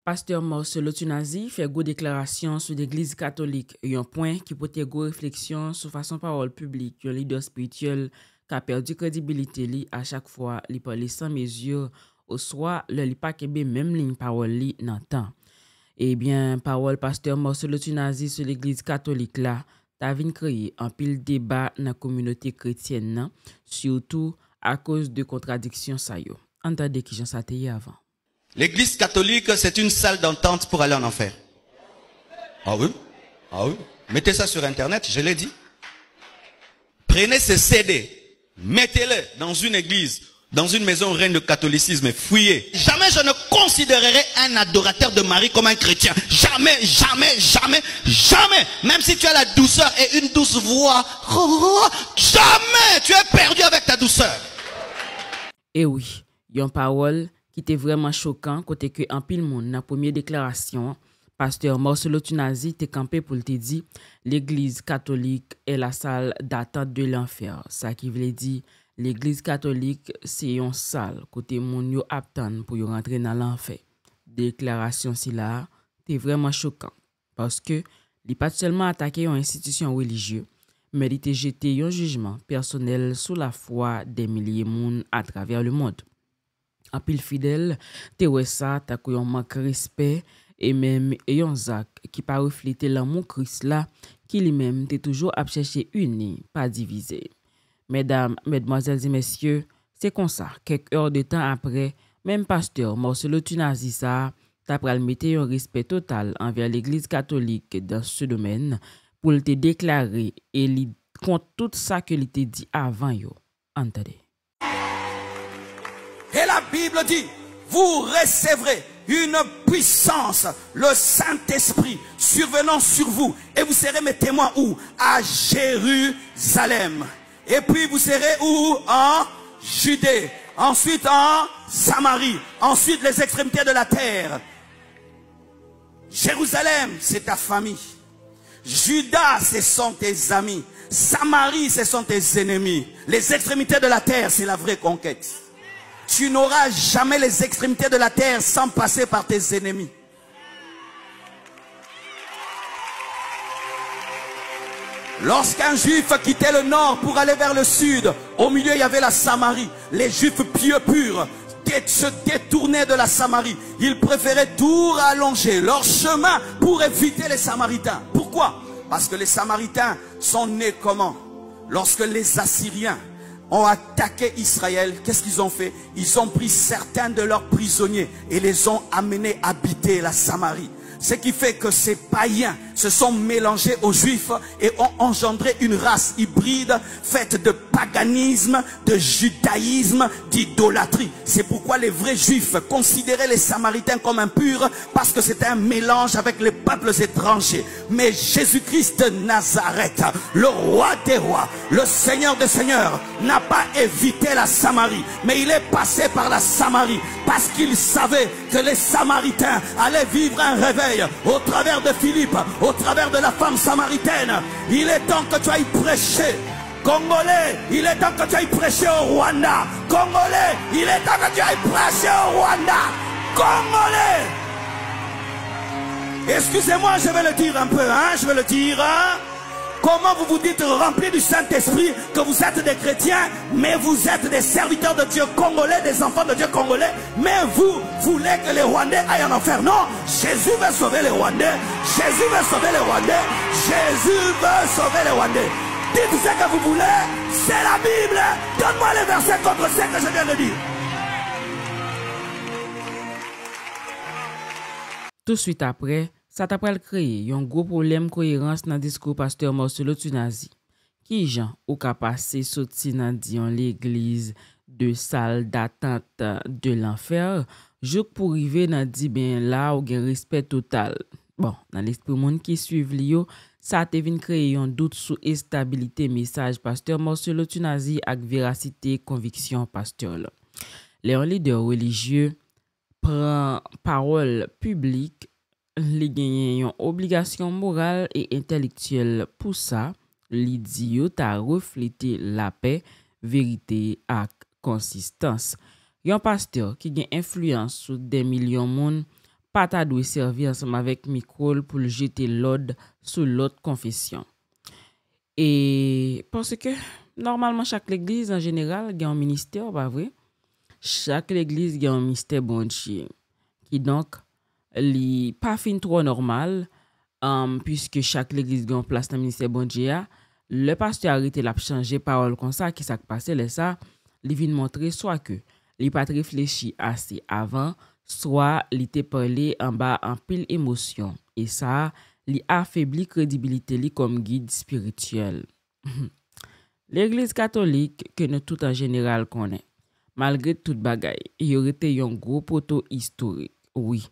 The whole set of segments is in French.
Pasteur Marcelo Tunazi fait une déclaration sur l'Église catholique, un point qui peut être une réflexion sur façon parole publique, un leader spirituel qui a perdu crédibilité à chaque fois, il parle sans mesure, au soit le li pas kebe même ligne parole li nan temps. Eh bien, parole pasteur Marcelo Tunazi sur l'Église catholique là, ta vin créer un pile débat dans la communauté chrétienne nan, surtout à cause de contradictions ça yo. Entendez qui j'en s'atteye avant. L'église catholique, c'est une salle d'entente pour aller en enfer. Ah oui? Ah oui? Mettez ça sur Internet, je l'ai dit. Prenez ce CD, mettez-le dans une église, dans une maison reine de catholicisme et fouillez. Jamais je ne considérerai un adorateur de Marie comme un chrétien. Jamais, jamais, jamais, jamais. Même si tu as la douceur et une douce voix, jamais tu es perdu avec ta douceur. Et oui, yon parole qui était vraiment choquant côté que en pile monde dans première déclaration pasteur Marcelo Tunazi t'est campé pour te dire l'église catholique est la salle d'attente de l'enfer. Ça qui veut dire l'église catholique c'est une salle côté moun yo attend pour yo rentrer dans l'enfer. Déclaration si là t'es vraiment choquant parce que il pas seulement attaqué une institution religieuse mais il t'a jeté un jugement personnel sur la foi des milliers de monde à travers le monde. En pile fidèle, te wè ça, ta kou yon manque respect et même yon zak qui pas refléter l'amour Christ là, qui lui-même te toujours à chercher uni, pas divisé. Mesdames, mesdemoiselles et messieurs, c'est comme ça, quelques heures de temps après, même pasteur Marcelo Tunazi ça, ta pral mette un respect total envers l'église catholique dans ce domaine pour te déclarer et li contre tout ça que il te dit avant yo. Entendez. Et la Bible dit, vous recevrez une puissance, le Saint-Esprit survenant sur vous. Et vous serez mes témoins où? À Jérusalem. Et puis vous serez où? En Judée. Ensuite en Samarie. Ensuite les extrémités de la terre. Jérusalem, c'est ta famille. Judas, ce sont tes amis. Samarie, ce sont tes ennemis. Les extrémités de la terre, c'est la vraie conquête. Tu n'auras jamais les extrémités de la terre sans passer par tes ennemis. Lorsqu'un juif quittait le nord pour aller vers le sud, au milieu il y avait la Samarie. Les juifs pieux purs se détournaient de la Samarie. Ils préféraient tout rallonger leur chemin pour éviter les Samaritains. Pourquoi? Parce que les Samaritains sont nés comment? Lorsque les Assyriens ont attaqué Israël, qu'est-ce qu'ils ont fait? Ils ont pris certains de leurs prisonniers et les ont amenés habiter la Samarie. Ce qui fait que ces païens se sont mélangés aux juifs et ont engendré une race hybride faite de paganisme, de judaïsme, d'idolâtrie. C'est pourquoi les vrais juifs considéraient les Samaritains comme impurs parce que c'était un mélange avec les peuples étrangers. Mais Jésus-Christ de Nazareth, le roi des rois, le Seigneur des seigneurs, n'a pas évité la Samarie, mais il est passé par la Samarie parce qu'il savait que les Samaritains allaient vivre un réveil au travers de Philippe, au travers de la femme samaritaine. Il est temps que tu ailles prêcher. Congolais, il est temps que tu ailles prêcher au Rwanda. Congolais, il est temps que tu ailles prêcher au Rwanda. Congolais. Excusez-moi, je vais le dire un peu, hein, je vais le dire, hein. Comment vous vous dites remplis du Saint-Esprit, que vous êtes des chrétiens, mais vous êtes des serviteurs de Dieu congolais, des enfants de Dieu congolais, mais vous voulez que les Rwandais aillent en enfer? Non, Jésus veut sauver les Rwandais, Jésus veut sauver les Rwandais, Jésus veut sauver les Rwandais. Dites ce que vous voulez, c'est la Bible. Donne-moi les versets contre ce que je viens de dire. Tout de suite après, ça t'a pas créé un gros problème cohérence dans le discours pasteur Marcelo Tunazi. Qui Jean ou ka passé sorti dans l'église de salle d'attente de l'enfer, je pour arriver dans dit ben là ou gen respect total. Bon, dans l'esprit monde qui suivent lio, ça te vinn créer un doute sur stabilité message pasteur Marcelo Tunazi avec véracité conviction pasteur. Les leaders religieux prend parole publique, li genyen yon obligation morale et intellectuelle pour ça, li di yo ta refléter la paix, vérité et consistance. Yon pasteur qui gen influence sur des millions de monde pas ta doué servir ensemble avec Micole pour le jeter l'ordre sur l'autre confession. Et parce que normalement chaque église en général a un ministère, pas vrai? Chaque église a un ministère bon Dieu qui donc li pas fin trop normal puisque chaque église a une place dans le ministère bon Dieu. Le pasteur arrêté l'a changer parole comme ça qui s'est passé là ça, il vient montrer soit que il pas réfléchi assez avant, soit il était parlé en bas en pile émotion et ça li affaiblit crédibilité li comme guide spirituel. L'église catholique que nous tout en général connaît, malgré toute bagaille, il y aurait été un gros poteau historique. Oui,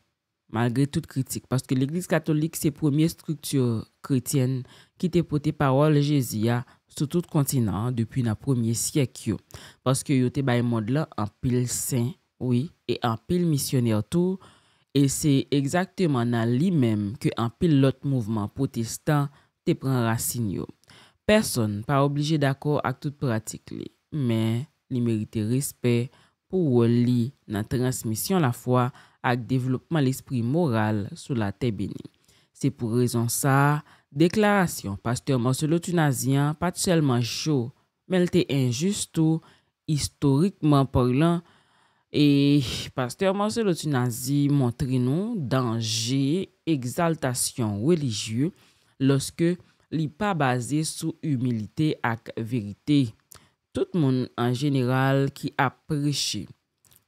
malgré toute critique parce que l'église catholique c'est première structure chrétienne qui t'a porté parole Jésus sur tout continent depuis le premier siècle parce que yo te bay monde là en pile saint, oui, et en pile missionnaire tout. Et c'est exactement dans lui-même que un pilote mouvement protestant te prend racine yo. Personne pas obligé d'accord avec toute pratique li, mais li mérite respect pour li dans transmission la foi avec développement l'esprit moral sur la terre bénie. C'est pour raison ça, déclaration pasteur Marcelo Tunazien pas seulement chaud, mais elle était injuste ou historiquement parlant. Et pasteur Marcelo Tunazien montre nous danger, exaltation religieuse lorsque li pas basé sur humilité et vérité. Tout le monde en général qui a prêché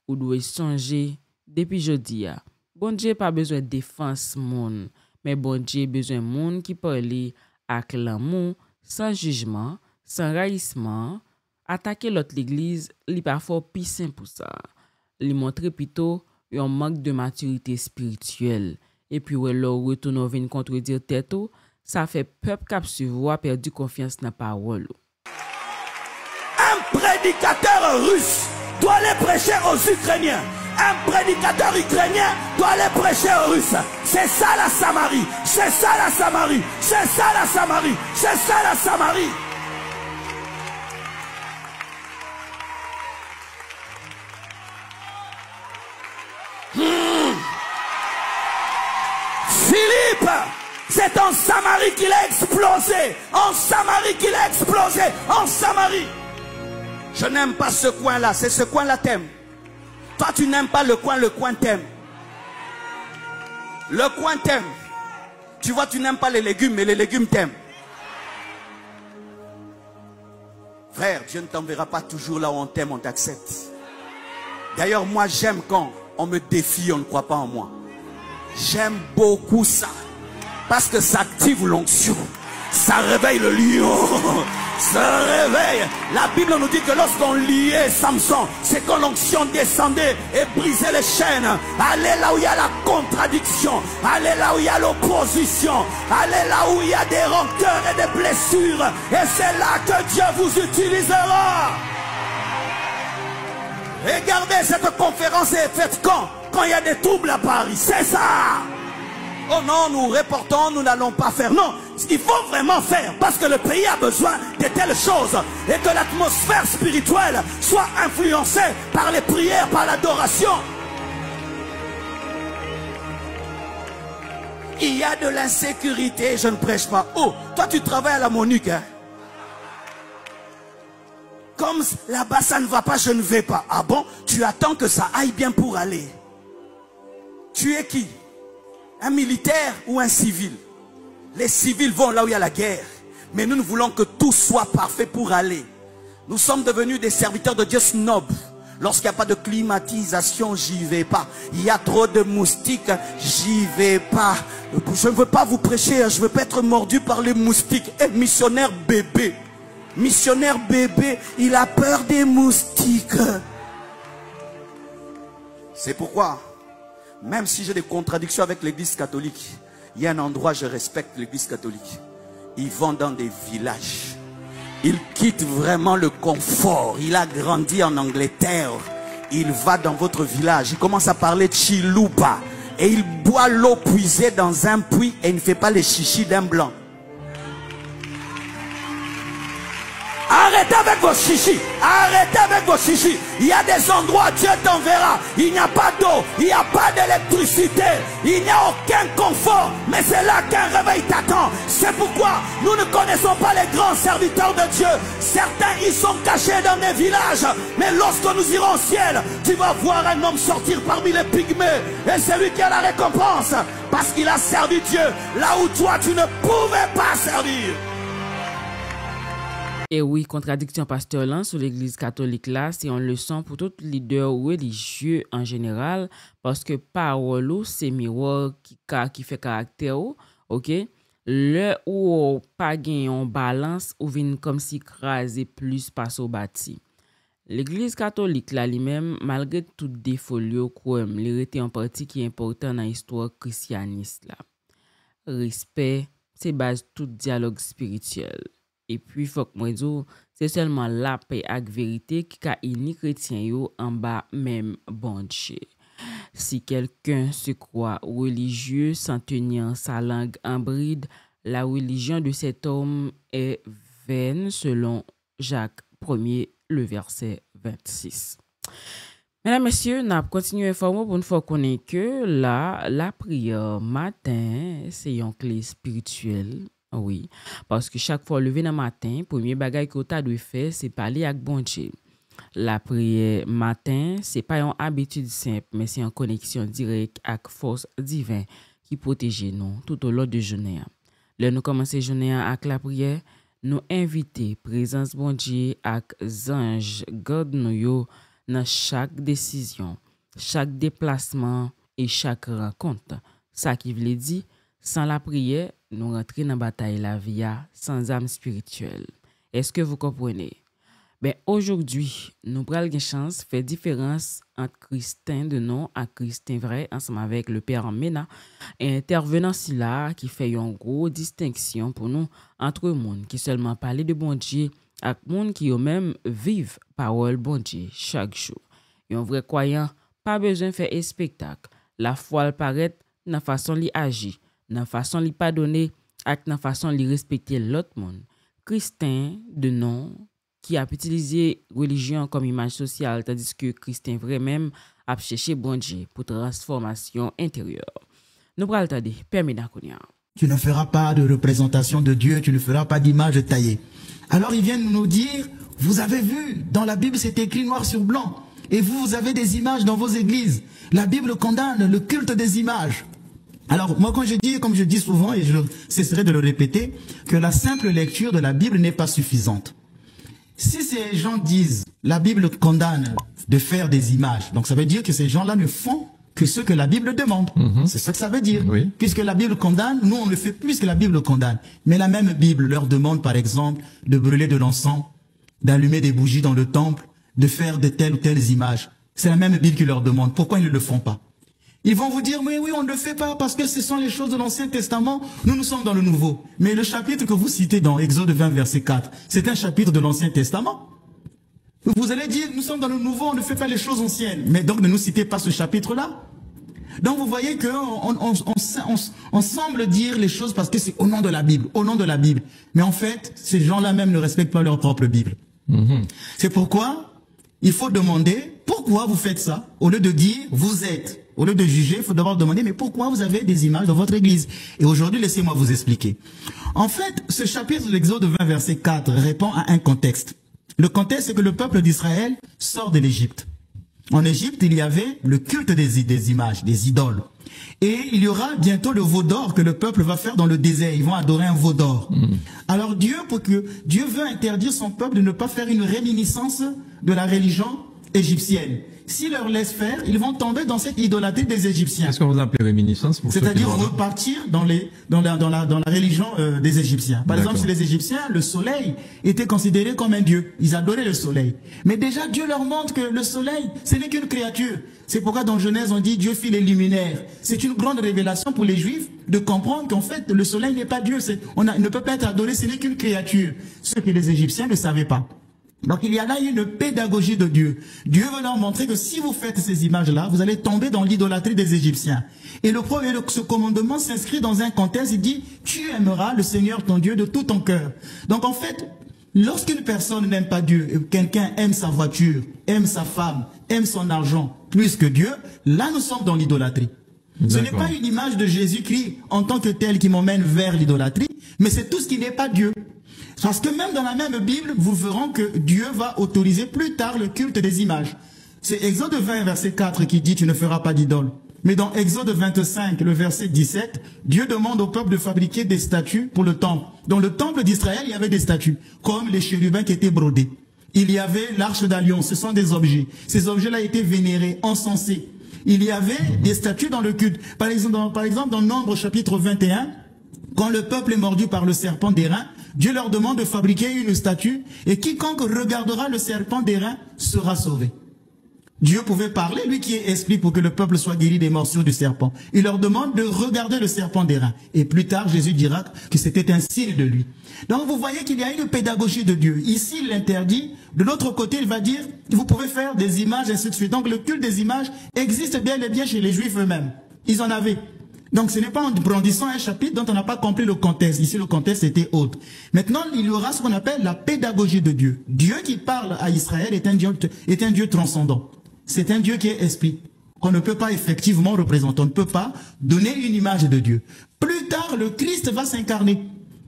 ou doit songer depuis jeudi a. Bon Dieu pas besoin de défense monde, mais bon Dieu besoin monde qui parle avec l'amour, sans jugement, sans raillissement. Attaquer l'autre l'église, li pas fort pissin pour ça. Li montrer plutôt un manque de maturité spirituelle. Et puis ouais leur retourne vient contredire tête, ça fait peuple cap suivre perdu confiance dans parole. Un prédicateur russe doit aller prêcher aux Ukrainiens. Un prédicateur ukrainien doit aller prêcher aux Russes. C'est ça la Samarie. C'est ça la Samarie. C'est ça la Samarie. C'est ça la Samarie. Philippe, c'est en Samarie qu'il a explosé. En Samarie qu'il a explosé. En Samarie. Je n'aime pas ce coin-là. C'est ce coin-là t'aime. Toi, tu n'aimes pas le coin t'aime. Le coin t'aime. Tu vois, tu n'aimes pas les légumes, mais les légumes t'aiment. Frère, Dieu ne t'enverra pas toujours là où on t'aime, on t'accepte. D'ailleurs, moi, j'aime quand on me défie, on ne croit pas en moi. J'aime beaucoup ça. Parce que ça active l'onction. Ça réveille le lion. Ça réveille. La Bible nous dit que lorsqu'on liait Samson, c'est quand l'onction descendait et brisait les chaînes. Allez là où il y a la contradiction. Allez là où il y a l'opposition. Allez là où il y a des rancœurs et des blessures. Et c'est là que Dieu vous utilisera. Regardez, cette conférence est faite quand il y a des troubles à Paris. C'est ça. Oh non, nous reportons, nous n'allons pas faire. Non, il faut vraiment faire parce que le pays a besoin de telles choses et que l'atmosphère spirituelle soit influencée par les prières, par l'adoration. Il y a de l'insécurité, je ne prêche pas. Oh, toi tu travailles à la Monique, hein? Comme là-bas ça ne va pas, je ne vais pas. Ah bon? Tu attends que ça aille bien pour aller. Tu es qui? Un militaire ou un civil? Les civils vont là où il y a la guerre. Mais nous voulons que tout soit parfait pour aller. Nous sommes devenus des serviteurs de Dieu snob. Lorsqu'il n'y a pas de climatisation, j'y vais pas. Il y a trop de moustiques, j'y vais pas. Je ne veux pas vous prêcher, je ne veux pas être mordu par les moustiques. Et missionnaire bébé. Missionnaire bébé, il a peur des moustiques. C'est pourquoi, même si j'ai des contradictions avec l'église catholique, il y a un endroit où je respecte l'église catholique. Ils vont dans des villages. Ils quittent vraiment le confort. Il a grandi en Angleterre. Il va dans votre village. Il commence à parler chilouba. Et il boit l'eau puisée dans un puits et il ne fait pas les chichis d'un blanc. Arrêtez avec avec vos chichis. Arrêtez avec vos chichis. Il y a des endroits, Dieu t'enverra. Il n'y a pas d'eau, il n'y a pas d'électricité, il n'y a aucun confort. Mais c'est là qu'un réveil t'attend. C'est pourquoi nous ne connaissons pas les grands serviteurs de Dieu. Certains, ils sont cachés dans des villages. Mais lorsque nous irons au ciel, tu vas voir un homme sortir parmi les pygmées. Et c'est lui qui a la récompense. Parce qu'il a servi Dieu là où toi, tu ne pouvais pas servir. Et oui, contradiction pasteur là sur l'église catholique là, c'est une leçon pour tout leader religieux en général, parce que parole c'est miroir qui fait caractère, ok? Le ou pas gagne en balance ou vient comme si craser plus passe au bâti. L'église catholique là lui-même, malgré tout défaut lui quoi, il était un parti qui est important dans l'histoire christianiste là. Respect, c'est base tout dialogue spirituel. Et puis, faut que moi dise, c'est seulement la paix et la vérité qui a uni chrétien yo en bas même bon Dieu. Si quelqu'un se croit religieux sans tenir sa langue en bride, la religion de cet homme est vaine selon Jacques 1er, le verset 26. Mesdames, Messieurs, nous continuons à informer pour une fois qu'on est que la prière matin, c'est une clé spirituelle. Oui, parce que chaque fois levé dans le matin, premier bagage que tu dois faire, c'est parler avec bon Dieu. La prière matin, c'est pas une habitude simple, mais c'est une connexion directe avec force divine qui protège nous tout au long de la journée. Là, nous commençons la journée avec la prière, nous invitons présence bon Dieu avec anges, garde nous dans chaque décision, chaque déplacement et chaque rencontre. Ça qui veut dire, sans la prière, nous rentrons dans la bataille la vie sans âme spirituelle. Est-ce que vous comprenez? Ben, aujourd'hui, nous prenons une chance de faire différence entre Christin de nom et Christin vrai ensemble avec le Père Mena et intervenant si là qui fait une grosse distinction pour nous entre le monde qui seulement parle de bon Dieu et le monde qui eux-mêmes vivent parole bon Dieu chaque jour. Et un vrai croyant, pas besoin de faire un spectacle. La foi elle paraît dans la façon d'y agir, dans la façon d'y pardonner et dans la façon d'y respecter l'autre monde. Christin de nom qui a utilisé religion comme image sociale, tandis que Christin vrai même a cherché bon Dieu pour transformation intérieure. Nous prenons le temps de permettre. Tu ne feras pas de représentation de Dieu, tu ne feras pas d'image taillée. Alors ils viennent nous dire, vous avez vu, dans la Bible c'est écrit noir sur blanc, et vous avez des images dans vos églises. La Bible condamne le culte des images. Alors moi quand je dis, comme je dis souvent, et je cesserai de le répéter, que la simple lecture de la Bible n'est pas suffisante. Si ces gens disent, la Bible condamne de faire des images, donc ça veut dire que ces gens-là ne font que ce que la Bible demande. C'est ça que ça veut dire. Oui. Puisque la Bible condamne, nous on ne fait plus que la Bible condamne. Mais la même Bible leur demande par exemple de brûler de l'encens, d'allumer des bougies dans le temple, de faire de telles ou telles images. C'est la même Bible qui leur demande. Pourquoi ils ne le font pas? Ils vont vous dire, oui, on ne le fait pas parce que ce sont les choses de l'Ancien Testament. Nous sommes dans le Nouveau. Mais le chapitre que vous citez dans Exode 20, verset 4, c'est un chapitre de l'Ancien Testament. Vous allez dire, nous sommes dans le Nouveau, on ne fait pas les choses anciennes. Mais donc ne nous citez pas ce chapitre-là. Donc vous voyez qu'on semble dire les choses parce que c'est au nom de la Bible, au nom de la Bible. Mais en fait, ces gens-là même ne respectent pas leur propre Bible. C'est pourquoi il faut demander pourquoi vous faites ça. Au lieu de dire, vous êtes. Au lieu de juger, il faut d'abord demander, mais pourquoi vous avez des images dans votre église? Et aujourd'hui, laissez-moi vous expliquer. En fait, ce chapitre de l'Exode 20, verset 4 répond à un contexte. Le contexte, c'est que le peuple d'Israël sort de l'Égypte. En Égypte, il y avait le culte des images, des idoles. Et il y aura bientôt le veau d'or que le peuple va faire dans le désert. Ils vont adorer un veau d'or. Alors Dieu veut interdire son peuple de ne pas faire une réminiscence de la religion égyptienne. S'ils leur laissent faire, ils vont tomber dans cette idolâtrie des Égyptiens. Qu'est-ce qu'on vous appelle réminiscence? C'est-à-dire repartir dans la religion des Égyptiens. Par exemple, chez les Égyptiens, le soleil était considéré comme un dieu. Ils adoraient le soleil. Mais déjà, Dieu leur montre que le soleil, ce n'est qu'une créature. C'est pourquoi dans Genèse, on dit Dieu fit les luminaires. C'est une grande révélation pour les Juifs de comprendre qu'en fait, le soleil n'est pas Dieu. Il ne peut pas être adoré, ce n'est qu'une créature. Ce que les Égyptiens ne savaient pas. Donc il y a là une pédagogie de Dieu. Dieu veut leur montrer que si vous faites ces images-là, vous allez tomber dans l'idolâtrie des Égyptiens. Et ce commandement s'inscrit dans un contexte, il dit, tu aimeras le Seigneur ton Dieu de tout ton cœur. Donc en fait, Lorsqu'une personne n'aime pas Dieu, quelqu'un aime sa voiture, aime sa femme, aime son argent plus que Dieu, là nous sommes dans l'idolâtrie. Ce n'est pas une image de Jésus-Christ en tant que tel qui m'emmène vers l'idolâtrie, mais c'est tout ce qui n'est pas Dieu. Parce que même dans la même Bible, vous verrez que Dieu va autoriser plus tard le culte des images. C'est Exode 20, verset 4 qui dit « Tu ne feras pas d'idole ». Mais dans Exode 25, le verset 17, Dieu demande au peuple de fabriquer des statues pour le temple. Dans le temple d'Israël, il y avait des statues, comme les chérubins qui étaient brodés. Il y avait l'arche d'alliance, ce sont des objets. Ces objets-là étaient vénérés, encensés. Il y avait des statues dans le culte. Par exemple, dans Nombre chapitre 21, quand le peuple est mordu par le serpent d'airain, Dieu leur demande de fabriquer une statue et quiconque regardera le serpent d'airain sera sauvé. Dieu pouvait parler, lui qui est esprit, pour que le peuple soit guéri des morsures du serpent. Il leur demande de regarder le serpent d'airain. Et plus tard, Jésus dira que c'était un signe de lui. Donc vous voyez qu'il y a une pédagogie de Dieu. Ici, il l'interdit. De l'autre côté, il va dire, vous pouvez faire des images, et ainsi de suite. Donc le culte des images existe bien et bien chez les Juifs eux-mêmes. Ils en avaient. Donc ce n'est pas en brandissant un chapitre dont on n'a pas compris le contexte. Ici, le contexte était autre. Maintenant, il y aura ce qu'on appelle la pédagogie de Dieu. Dieu qui parle à Israël est un Dieu transcendant. C'est un Dieu qui est esprit. On ne peut pas effectivement représenter. On ne peut pas donner une image de Dieu. Plus tard, le Christ va s'incarner.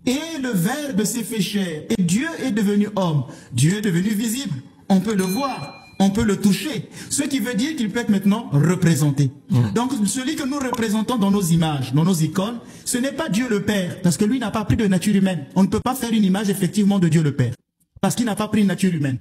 Et le Verbe s'est fait chair. Et Dieu est devenu homme. Dieu est devenu visible. On peut le voir. On peut le toucher. Ce qui veut dire qu'il peut être maintenant représenté. Donc, celui que nous représentons dans nos images, dans nos icônes, ce n'est pas Dieu le Père. Parce que lui n'a pas pris de nature humaine. On ne peut pas faire une image effectivement de Dieu le Père. Parce qu'il n'a pas pris une nature humaine.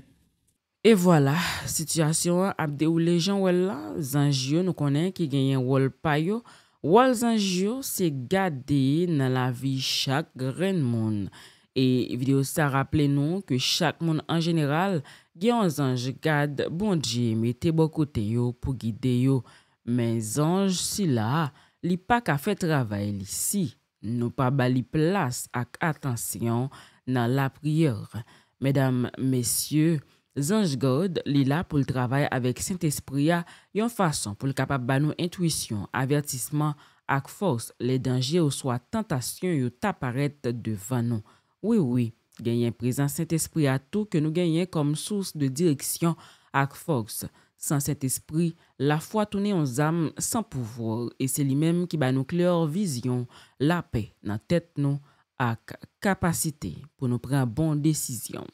Et voilà, situation a déroulé Jean Wella, Zangio nous connaît qui gagne rôle payo. Rôle Zangio c'est garder dans la vie chaque grand monde. Et vidéo ça rappelle nous que chaque monde en général gagne un ange garde bon Dieu mettez bon côté yo pour guider yo. Mais ange si là, li pas qu'à faire travail ici. Nous pas bali place ak attention dans la prière. Mesdames, messieurs, Ange God li là pour le travail avec Saint-Esprit a yon façon pour le capable ba nous intuition, avertissement ak force les dangers ou soit tentation yo t'apparaître devant nous. Oui, gagner présence Saint-Esprit à tout que nous gagnons comme source de direction ak force. Sans Saint-Esprit, la foi tourne aux âmes sans pouvoir et c'est lui-même qui ba nous claire vision, la paix dans tête nous ak capacité pour nous prendre bonne décision.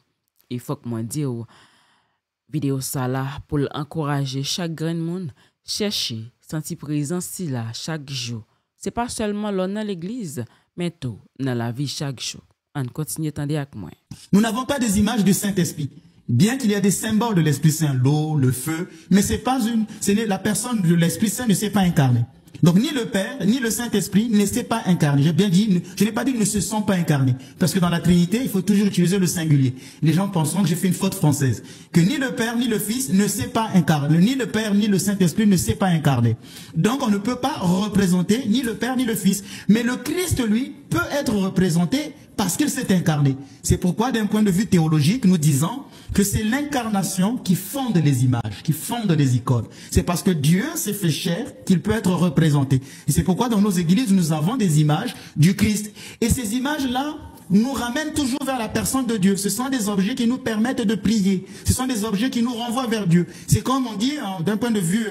Il faut que moi dire vidéo ça là pour encourager chaque grand monde chercher sentir présence là chaque jour. C'est pas seulement là dans l'église, mais tout dans la vie chaque jour. On continue attendre avec moi. Nous n'avons pas des images du Saint-Esprit. Bien qu'il y ait des symboles de l'Esprit Saint, l'eau, le feu, mais la personne de l'Esprit Saint ne s'est pas incarnée. Donc ni le Père, ni le Saint-Esprit ne s'est pas incarné. J'ai bien dit, je n'ai pas dit qu'ils ne se sont pas incarnés. Parce que dans la Trinité, il faut toujours utiliser le singulier. Les gens penseront que j'ai fait une faute française. Que ni le Père, ni le Fils ne s'est pas incarné. Ni le Père, ni le Saint-Esprit ne s'est pas incarné. Donc on ne peut pas représenter ni le Père, ni le Fils. Mais le Christ, lui, peut être représenté parce qu'il s'est incarné. C'est pourquoi, d'un point de vue théologique, nous disons que c'est l'incarnation qui fonde les images, qui fonde les icônes. C'est parce que Dieu s'est fait chair qu'il peut être représenté. Et c'est pourquoi dans nos églises, nous avons des images du Christ. Et ces images-là nous ramènent toujours vers la personne de Dieu. Ce sont des objets qui nous permettent de prier. Ce sont des objets qui nous renvoient vers Dieu. C'est comme on dit, d'un point de vue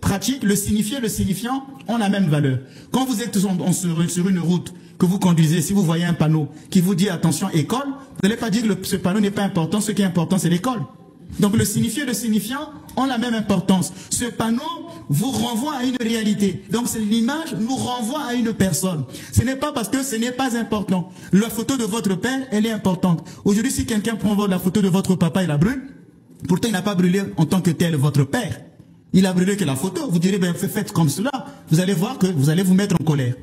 pratique, le signifié et le signifiant ont la même valeur. Quand vous êtes sur une route, que vous conduisez, si vous voyez un panneau qui vous dit attention école, vous n'allez pas dire que ce panneau n'est pas important, ce qui est important c'est l'école. Donc le signifié et le signifiant ont la même importance. Ce panneau vous renvoie à une réalité. Donc l'image nous renvoie à une personne. Ce n'est pas parce que ce n'est pas important. La photo de votre père, elle est importante. Aujourd'hui, si quelqu'un prend la photo de votre papa et la brûle, pourtant il n'a pas brûlé en tant que tel votre père. Il a brûlé que la photo. Vous direz, ben, faites comme cela. Vous allez voir que vous allez vous mettre en colère.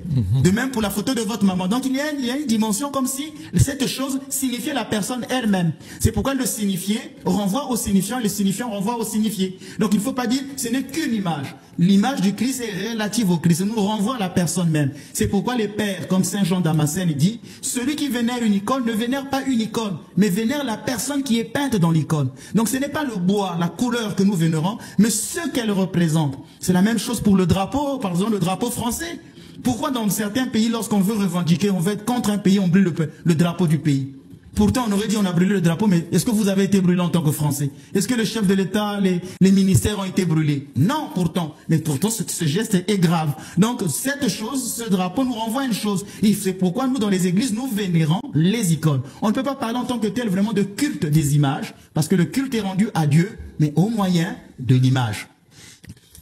De même pour la photo de votre maman. Donc il y a une dimension comme si cette chose signifiait la personne elle-même. C'est pourquoi le signifié renvoie au signifiant et le signifiant renvoie au signifié. Donc il ne faut pas dire, ce n'est qu'une image. L'image du Christ est relative au Christ. Elle nous renvoie à la personne même. C'est pourquoi les pères, comme Saint Jean Damascène, dit, celui qui vénère une icône ne vénère pas une icône, mais vénère la personne qui est peinte dans l'icône. Donc ce n'est pas le bois, la couleur que nous vénérons, mais ce qu'elle représente. C'est la même chose pour le drapeau, par exemple le drapeau français. Pourquoi dans certains pays, lorsqu'on veut revendiquer, on veut être contre un pays, on brûle le drapeau du pays? Pourtant, on aurait dit on a brûlé le drapeau, mais est-ce que vous avez été brûlé en tant que Français? Est-ce que le chef de l'État, les ministères ont été brûlés? Non, pourtant. Mais pourtant, ce geste est grave. Donc, cette chose, ce drapeau nous renvoie à une chose. Et c'est pourquoi nous, dans les églises, nous vénérons les icônes. On ne peut pas parler en tant que tel vraiment de culte des images, parce que le culte est rendu à Dieu, mais au moyen de l'image.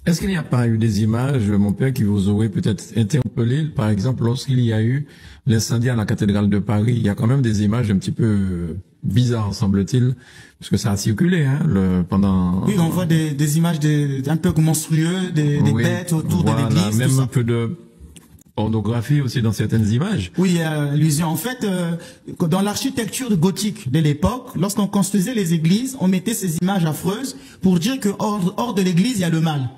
Est-ce qu'il n'y a pas eu des images, mon père, qui vous auraient peut-être interpellé, par exemple, lorsqu'il y a eu l'incendie à la cathédrale de Paris? Il y a quand même des images un petit peu bizarres, semble-t-il, parce que ça a circulé, hein, pendant... Oui, on voit des images un peu monstrueuses, des bêtes autour de l'église. Même un peu de pornographie aussi dans certaines images. Oui, il y a allusion. En fait, dans l'architecture gothique de l'époque, lorsqu'on construisait les églises, on mettait ces images affreuses pour dire que hors de l'église, il y a le mal.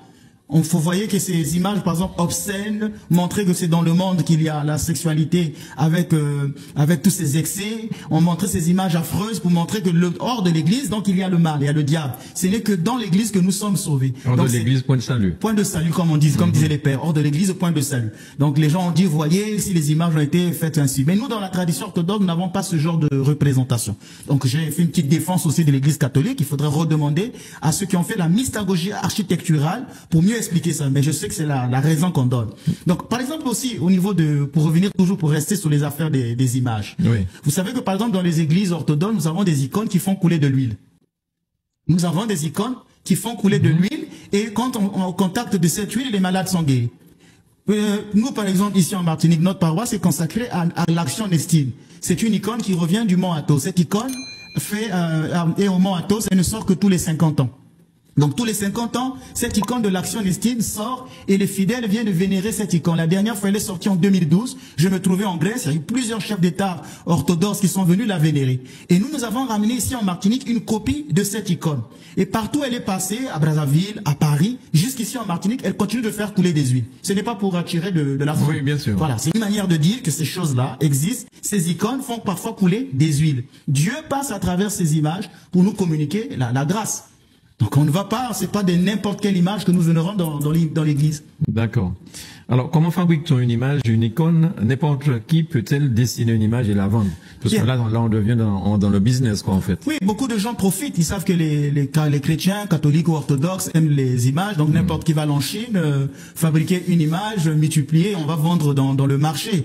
On faut voyer que ces images, par exemple, obscènes, montraient que c'est dans le monde qu'il y a la sexualité avec tous ces excès. On montrait ces images affreuses pour montrer que hors de l'église, donc il y a le mal, il y a le diable. Ce n'est que dans l'église que nous sommes sauvés. Hors de l'église, point de salut. Point de salut, comme on dit, comme disaient les pères. Hors de l'église, point de salut. Donc les gens ont dit, voyez, si les images ont été faites ainsi. Mais nous, dans la tradition orthodoxe, nous n'avons pas ce genre de représentation. Donc j'ai fait une petite défense aussi de l'église catholique. Il faudrait redemander à ceux qui ont fait la mystagogie architecturale pour mieux expliquer ça, mais je sais que c'est la raison qu'on donne. Donc, par exemple aussi, au niveau pour revenir toujours, pour rester sur les affaires des images. Oui. Vous savez que par exemple, dans les églises orthodoxes, nous avons des icônes qui font couler de l'huile. Nous avons des icônes qui font couler de l'huile, et quand on est au contact de cette huile, les malades sont guéris. Nous, par exemple, ici en Martinique, notre paroisse est consacrée à l'Action Nestine. C'est une icône qui revient du Mont Athos. Cette icône est au Mont Athos, elle ne sort que tous les 50 ans. Donc tous les 50 ans, cette icône de l'Action Nestine sort et les fidèles viennent de vénérer cette icône. La dernière fois, elle est sortie en 2012. Je me trouvais en Grèce, il y a eu plusieurs chefs d'État orthodoxes qui sont venus la vénérer. Et nous avons ramené ici en Martinique une copie de cette icône. Et partout elle est passée, à Brazzaville, à Paris, jusqu'ici en Martinique, elle continue de faire couler des huiles. Ce n'est pas pour attirer de la foule. Oui, bien sûr. Voilà, c'est une manière de dire que ces choses-là existent. Ces icônes font parfois couler des huiles. Dieu passe à travers ces images pour nous communiquer la grâce. Donc on ne va pas, c'est pas de n'importe quelle image que nous vénérons dans l'église. D'accord. Alors, comment fabrique-t-on une image, une icône? N'importe qui peut-elle dessiner une image et la vendre? Parce que là, on devient dans le business, quoi, en fait. Oui, beaucoup de gens profitent. Ils savent que les chrétiens, catholiques ou orthodoxes aiment les images. Donc, n'importe qui va en Chine, fabriquer une image, multiplier, on va vendre dans le marché.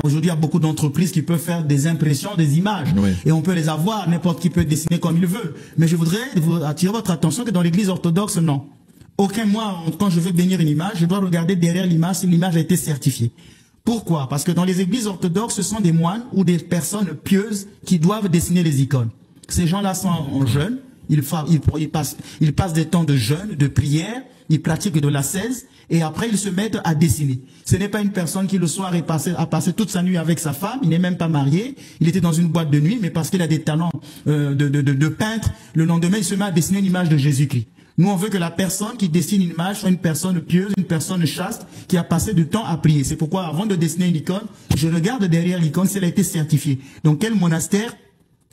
Aujourd'hui, il y a beaucoup d'entreprises qui peuvent faire des impressions, des images. Oui. Et on peut les avoir. N'importe qui peut dessiner comme il veut. Mais je voudrais attirer votre attention que dans l'église orthodoxe, non. Moi, quand je veux bénir une image, je dois regarder derrière l'image si l'image a été certifiée. Pourquoi? Parce que dans les églises orthodoxes, ce sont des moines ou des personnes pieuses qui doivent dessiner les icônes. Ces gens-là sont en jeûne, ils passent des temps de jeûne, de prière, ils pratiquent de l'ascèse, et après ils se mettent à dessiner. Ce n'est pas une personne qui le soir a passé toute sa nuit avec sa femme, il n'est même pas marié, il était dans une boîte de nuit, mais parce qu'il a des talents de peintre, le lendemain il se met à dessiner une image de Jésus-Christ. Nous, on veut que la personne qui dessine une image soit une personne pieuse, une personne chaste, qui a passé du temps à prier. C'est pourquoi, avant de dessiner une icône, je regarde derrière l'icône si elle a été certifiée. Donc, quel monastère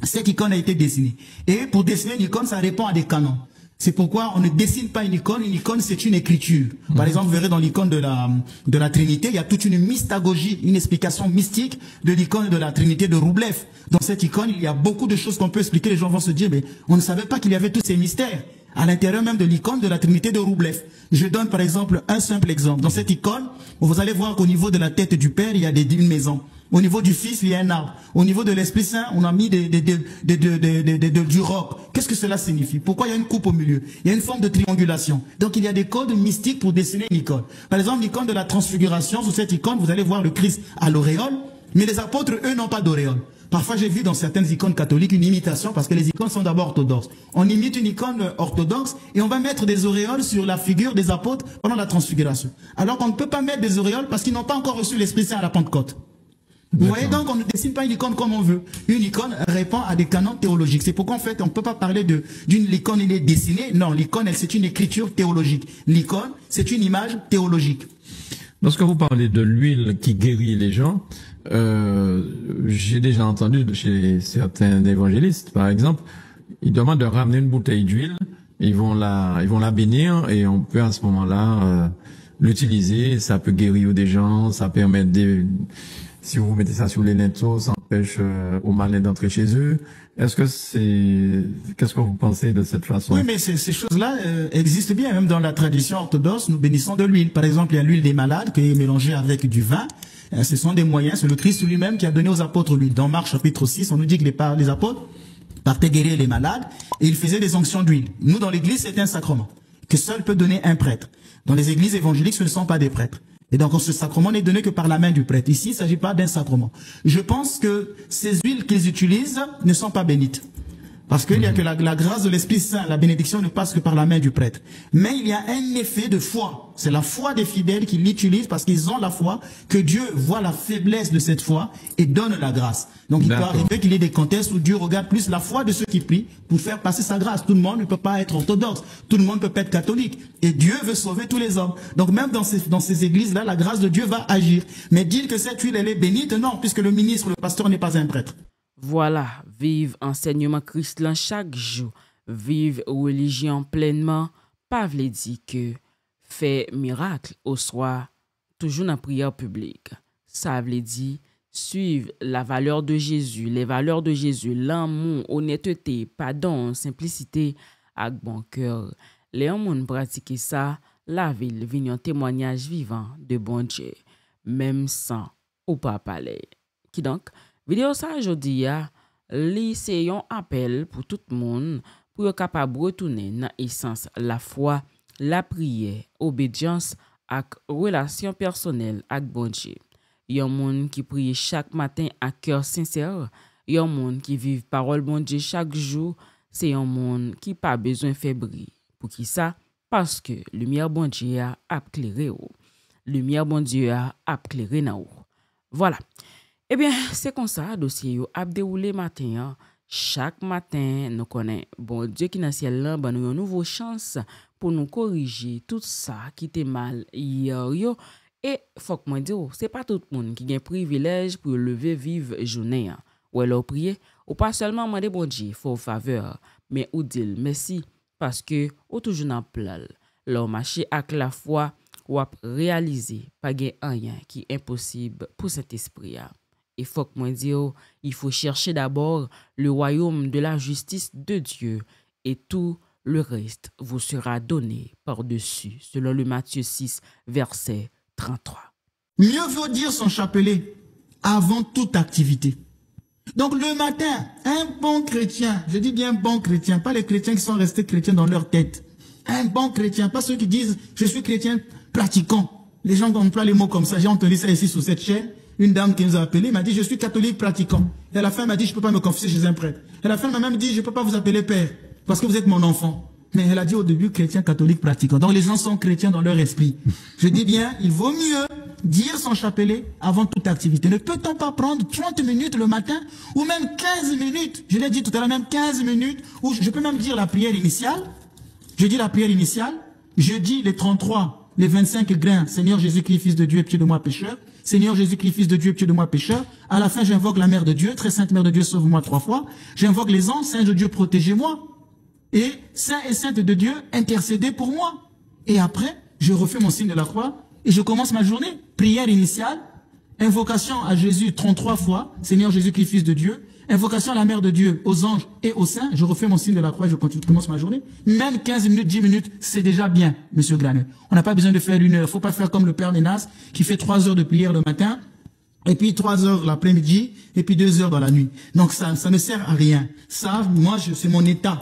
cette icône a été dessinée. Et pour dessiner une icône, ça répond à des canons. C'est pourquoi on ne dessine pas une icône. Une icône, c'est une écriture. Par exemple, vous verrez dans l'icône de la Trinité, il y a toute une mystagogie, une explication mystique de l'icône de la Trinité de Roublev. Dans cette icône, il y a beaucoup de choses qu'on peut expliquer. Les gens vont se dire, mais on ne savait pas qu'il y avait tous ces mystères à l'intérieur même de l'icône de la Trinité de Roublev. Je donne par exemple un simple exemple. Dans cette icône, vous allez voir qu'au niveau de la tête du Père, il y a une maison. Au niveau du Fils, il y a un arbre. Au niveau de l'Esprit Saint, on a mis du roc. Qu'est-ce que cela signifie? Pourquoi il y a une coupe au milieu? Il y a une forme de triangulation. Donc il y a des codes mystiques pour dessiner une icône. Par exemple, l'icône de la transfiguration, sur cette icône, vous allez voir le Christ à l'auréole, mais les apôtres, eux, n'ont pas d'auréole. Parfois, j'ai vu dans certaines icônes catholiques une imitation, parce que les icônes sont d'abord orthodoxes. On imite une icône orthodoxe et on va mettre des auréoles sur la figure des apôtres pendant la transfiguration. Alors qu'on ne peut pas mettre des auréoles parce qu'ils n'ont pas encore reçu l'Esprit Saint à la Pentecôte. Vous voyez, donc on ne dessine pas une icône comme on veut. Une icône répond à des canons théologiques. C'est pourquoi en fait on ne peut pas parler d'une icône, il est dessiné. Non, l'icône, c'est une écriture théologique. L'icône, c'est une image théologique. Lorsque vous parlez de l'huile qui guérit les gens, j'ai déjà entendu chez certains évangélistes, par exemple, ils demandent de ramener une bouteille d'huile, ils vont la bénir et on peut à ce moment-là l'utiliser. Ça peut guérir des gens, ça permet si vous mettez ça sur les linteaux, ça empêche aux malins d'entrer chez eux. Qu'est-ce que vous pensez de cette façon? Oui, mais ces choses-là existent bien, même dans la tradition orthodoxe, nous bénissons de l'huile. Par exemple, il y a l'huile des malades qui est mélangée avec du vin. Ce sont des moyens, c'est le Christ lui-même qui a donné aux apôtres l'huile. Dans Marc chapitre 6, on nous dit que les apôtres partaient guérir les malades et ils faisaient des onctions d'huile. Nous, dans l'église, c'est un sacrement que seul peut donner un prêtre. Dans les églises évangéliques, ce ne sont pas des prêtres. Et donc, ce sacrement n'est donné que par la main du prêtre. Ici, il ne s'agit pas d'un sacrement. Je pense que ces huiles qu'ils utilisent ne sont pas bénites. Parce qu'il n'y a que la grâce de l'Esprit Saint, la bénédiction ne passe que par la main du prêtre. Mais il y a un effet de foi. C'est la foi des fidèles qui l'utilisent parce qu'ils ont la foi, que Dieu voit la faiblesse de cette foi et donne la grâce. Donc il peut arriver qu'il y ait des contextes où Dieu regarde plus la foi de ceux qui prient pour faire passer sa grâce. Tout le monde ne peut pas être orthodoxe. Tout le monde ne peut pas être catholique. Et Dieu veut sauver tous les hommes. Donc même dans ces églises-là, la grâce de Dieu va agir. Mais dire que cette huile, elle est bénite, non, puisque le ministre, le pasteur n'est pas un prêtre. Voilà, vive enseignement christian chaque jour, vive religion pleinement, pas vle dit que fait miracle au soir, toujours dans prière publique. Ça veut dire suivre la valeur de Jésus, les valeurs de Jésus, l'amour, honnêteté, pardon, simplicité, avec bon cœur. Les hommes pratiquent ça, la ville vient un témoignage vivant de bon Dieu, même sans ou pas parler. Qui donc? Vidéo ça aujourd'hui li c'est un appel pour tout le monde pour être capable de retourner dans l'essence la foi, la prière, obédience et relation personnelle avec bon Dieu. Yon monde qui prie chaque matin à cœur sincère, yon monde qui vive parole bon Dieu chaque jour, c'est un monde qui pas besoin faire briller. Pour qui ça? Parce que lumière bon Dieu a éclairé ou. Lumière bon Dieu a éclairé na ou. Voilà. Eh bien, c'est comme ça, dossier yo a déroulé matin. Chaque matin, nous connaissons bon Dieu qui dans le ciel là, ben nous une nouvelle chance pour nous corriger tout ça qui était mal hier yo. Et faut que moi dire, c'est pas tout le monde qui a un privilège pour lever vive journée. Ou alors prier, ou pas seulement demander bon Dieu faut faveur, mais ou dire merci parce que ou toujours dans plan. Leur marcher avec la foi ou réaliser pas rien qui est impossible pour cet esprit. Et faut que moi dire, il faut chercher d'abord le royaume de la justice de Dieu et tout le reste vous sera donné par-dessus, selon le Matthieu 6, verset 33. Mieux vaut dire son chapelet avant toute activité. Donc le matin, un bon chrétien, je dis bien bon chrétien, pas les chrétiens qui sont restés chrétiens dans leur tête. Un bon chrétien, pas ceux qui disent je suis chrétien pratiquant. Les gens emploient les mots comme ça. J'ai entendu ça ici sur cette chaîne. Une dame qui nous a appelé m'a dit je suis catholique pratiquant. Et à la fin elle m'a dit je peux pas me confesser chez un prêtre. Et à la fin elle m'a même dit je peux pas vous appeler père parce que vous êtes mon enfant. Mais elle a dit au début chrétien catholique pratiquant. Donc les gens sont chrétiens dans leur esprit. Je dis bien il vaut mieux dire son chapelet avant toute activité. Ne peut-on pas prendre 30 minutes le matin ou même 15 minutes? Je l'ai dit tout à l'heure, même 15 minutes ou je peux même dire la prière initiale. Je dis la prière initiale. Je dis les 33, les 25 grains. Seigneur Jésus-Christ, Fils de Dieu, aie pitié de moi pécheur. Seigneur Jésus-Christ, Fils de Dieu, aie pitié de moi pécheur. À la fin, j'invoque la Mère de Dieu, très sainte Mère de Dieu, sauve-moi 3 fois. J'invoque les anges, Saint de Dieu, protégez-moi. Et Saint et Sainte de Dieu, intercédez pour moi. Et après, je refais mon signe de la croix et je commence ma journée. Prière initiale, invocation à Jésus 33 fois, Seigneur Jésus-Christ, Fils de Dieu. Invocation à la Mère de Dieu, aux anges et aux saints. Je refais mon signe de la croix et je commence ma journée. Même 15 minutes, 10 minutes, c'est déjà bien, Monsieur Glanet. On n'a pas besoin de faire 1 heure. Faut pas faire comme le Père Ménas qui fait 3 heures de prière le matin, et puis 3 heures l'après-midi, et puis 2 heures dans la nuit. Donc ça ne sert à rien. Ça, moi, c'est mon état.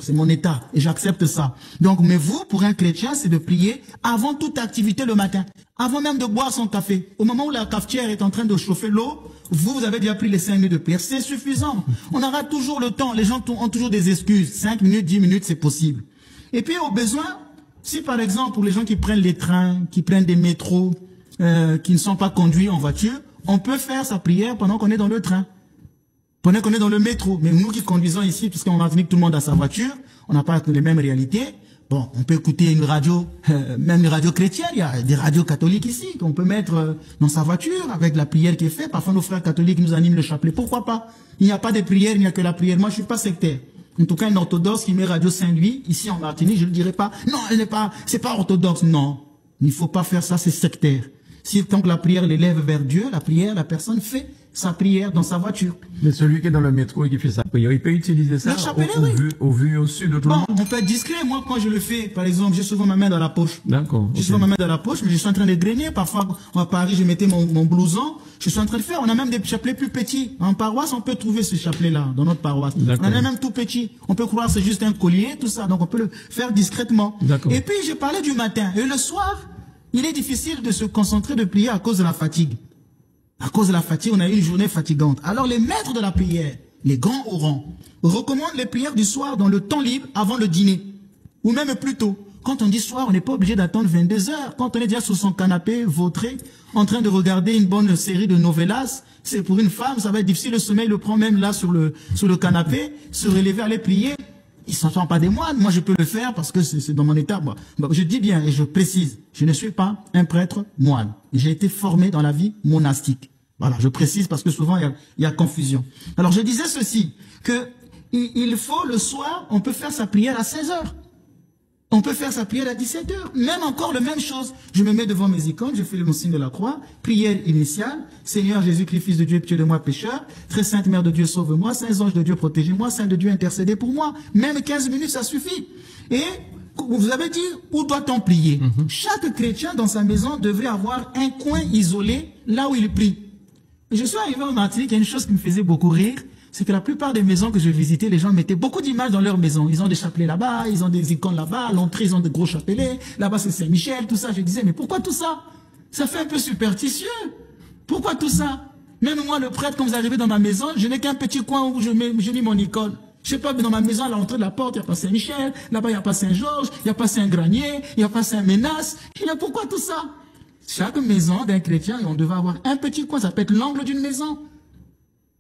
C'est mon état. Et j'accepte ça. Donc, mais vous, pour un chrétien, c'est de prier avant toute activité le matin. Avant même de boire son café. Au moment où la cafetière est en train de chauffer l'eau, vous avez déjà pris les 5 minutes de prière. C'est suffisant. On aura toujours le temps. Les gens ont toujours des excuses. 5 minutes, 10 minutes, c'est possible. Et puis, au besoin, si par exemple, pour les gens qui prennent les trains, qui prennent des métros, qui ne sont pas conduits en voiture, on peut faire sa prière pendant qu'on est dans le train. Pendant qu'on est dans le métro. Mais nous qui conduisons ici, puisqu'on va venir tout le monde à sa voiture, on n'a pas les mêmes réalités. Bon, on peut écouter une radio, même une radio chrétienne. Il y a des radios catholiques ici qu'on peut mettre dans sa voiture avec la prière qui est faite. Parfois, nos frères catholiques nous animent le chapelet. Pourquoi pas? Il n'y a pas de prière, il n'y a que la prière. Moi, je suis pas sectaire. En tout cas, un orthodoxe qui met Radio Saint-Louis, ici en Martinique, je ne dirais pas, non, elle n'est pas, c'est pas orthodoxe. Non. Il ne faut pas faire ça, c'est sectaire. Si tant que la prière l'élève vers Dieu, la prière, la personne fait sa prière dans sa voiture. Mais celui qui est dans le métro et qui fait sa prière, il peut utiliser ça Le chapelet, oui. au vu et au su de tout le Bon, monde. on peut être discret. Moi, quand je le fais, par exemple, j'ai souvent ma main dans la poche. D'accord. J'ai souvent ma main dans la poche, mais je suis en train de grigner. Parfois, à Paris, je mettais mon blouson. Je suis en train de faire. On a même des chapelets plus petits. En paroisse, on peut trouver ce chapelet-là, dans notre paroisse. On en a même tout petit. On peut croire que c'est juste un collier, tout ça. Donc, on peut le faire discrètement. Et puis, je parlais du matin. Et le soir, il est difficile de se concentrer de prier à cause de la fatigue. À cause de la fatigue, on a eu une journée fatigante. Alors, les maîtres de la prière, les grands au rang, recommandent les prières du soir dans le temps libre avant le dîner. Ou même plus tôt. Quand on dit soir, on n'est pas obligé d'attendre 22 heures. Quand on est déjà sur son canapé, vautré, en train de regarder une bonne série de novellas, c'est pour une femme, ça va être difficile. Le sommeil le prend même là sur le canapé, se relever, aller prier. Ils ne s'entendent pas des moines. Moi, je peux le faire parce que c'est dans mon état. Moi, je dis bien et je précise, je ne suis pas un prêtre moine. J'ai été formé dans la vie monastique. Voilà, je précise parce que souvent il y a confusion. Alors je disais ceci, que il faut le soir, on peut faire sa prière à 16 heures. On peut faire sa prière à 17 heures. Même encore la même chose. Je me mets devant mes icônes, je fais le signe de la croix, prière initiale. Seigneur Jésus-Christ, Fils de Dieu, pitié de moi pécheur. Très sainte Mère de Dieu, sauve-moi. Saints anges de Dieu, protégez-moi. Saint de Dieu, intercédez pour moi. Même 15 minutes, ça suffit. Et vous avez dit, où doit-on prier? Chaque chrétien dans sa maison devrait avoir un coin isolé là où il prie. Je suis arrivé en Martinique, il y a une chose qui me faisait beaucoup rire, c'est que la plupart des maisons que je visitais, les gens mettaient beaucoup d'images dans leur maison. Ils ont des chapelets là-bas, ils ont des icônes là-bas, à l'entrée, ils ont de gros chapelets, là-bas c'est Saint-Michel, tout ça. Je disais, mais pourquoi tout ça? Ça fait un peu superstitieux. Pourquoi tout ça? Même moi, le prêtre, quand vous arrivez dans ma maison, je n'ai qu'un petit coin où je mets mon icône. Je sais pas, mais dans ma maison, à l'entrée de la porte, il n'y a pas Saint-Michel, là-bas, il n'y a pas Saint-Georges, il n'y a pas Saint-Granier, il n'y a pas Saint-Ménas. Je dis, pourquoi tout ça? Chaque maison d'un chrétien, on devait avoir un petit coin, ça peut être l'angle d'une maison.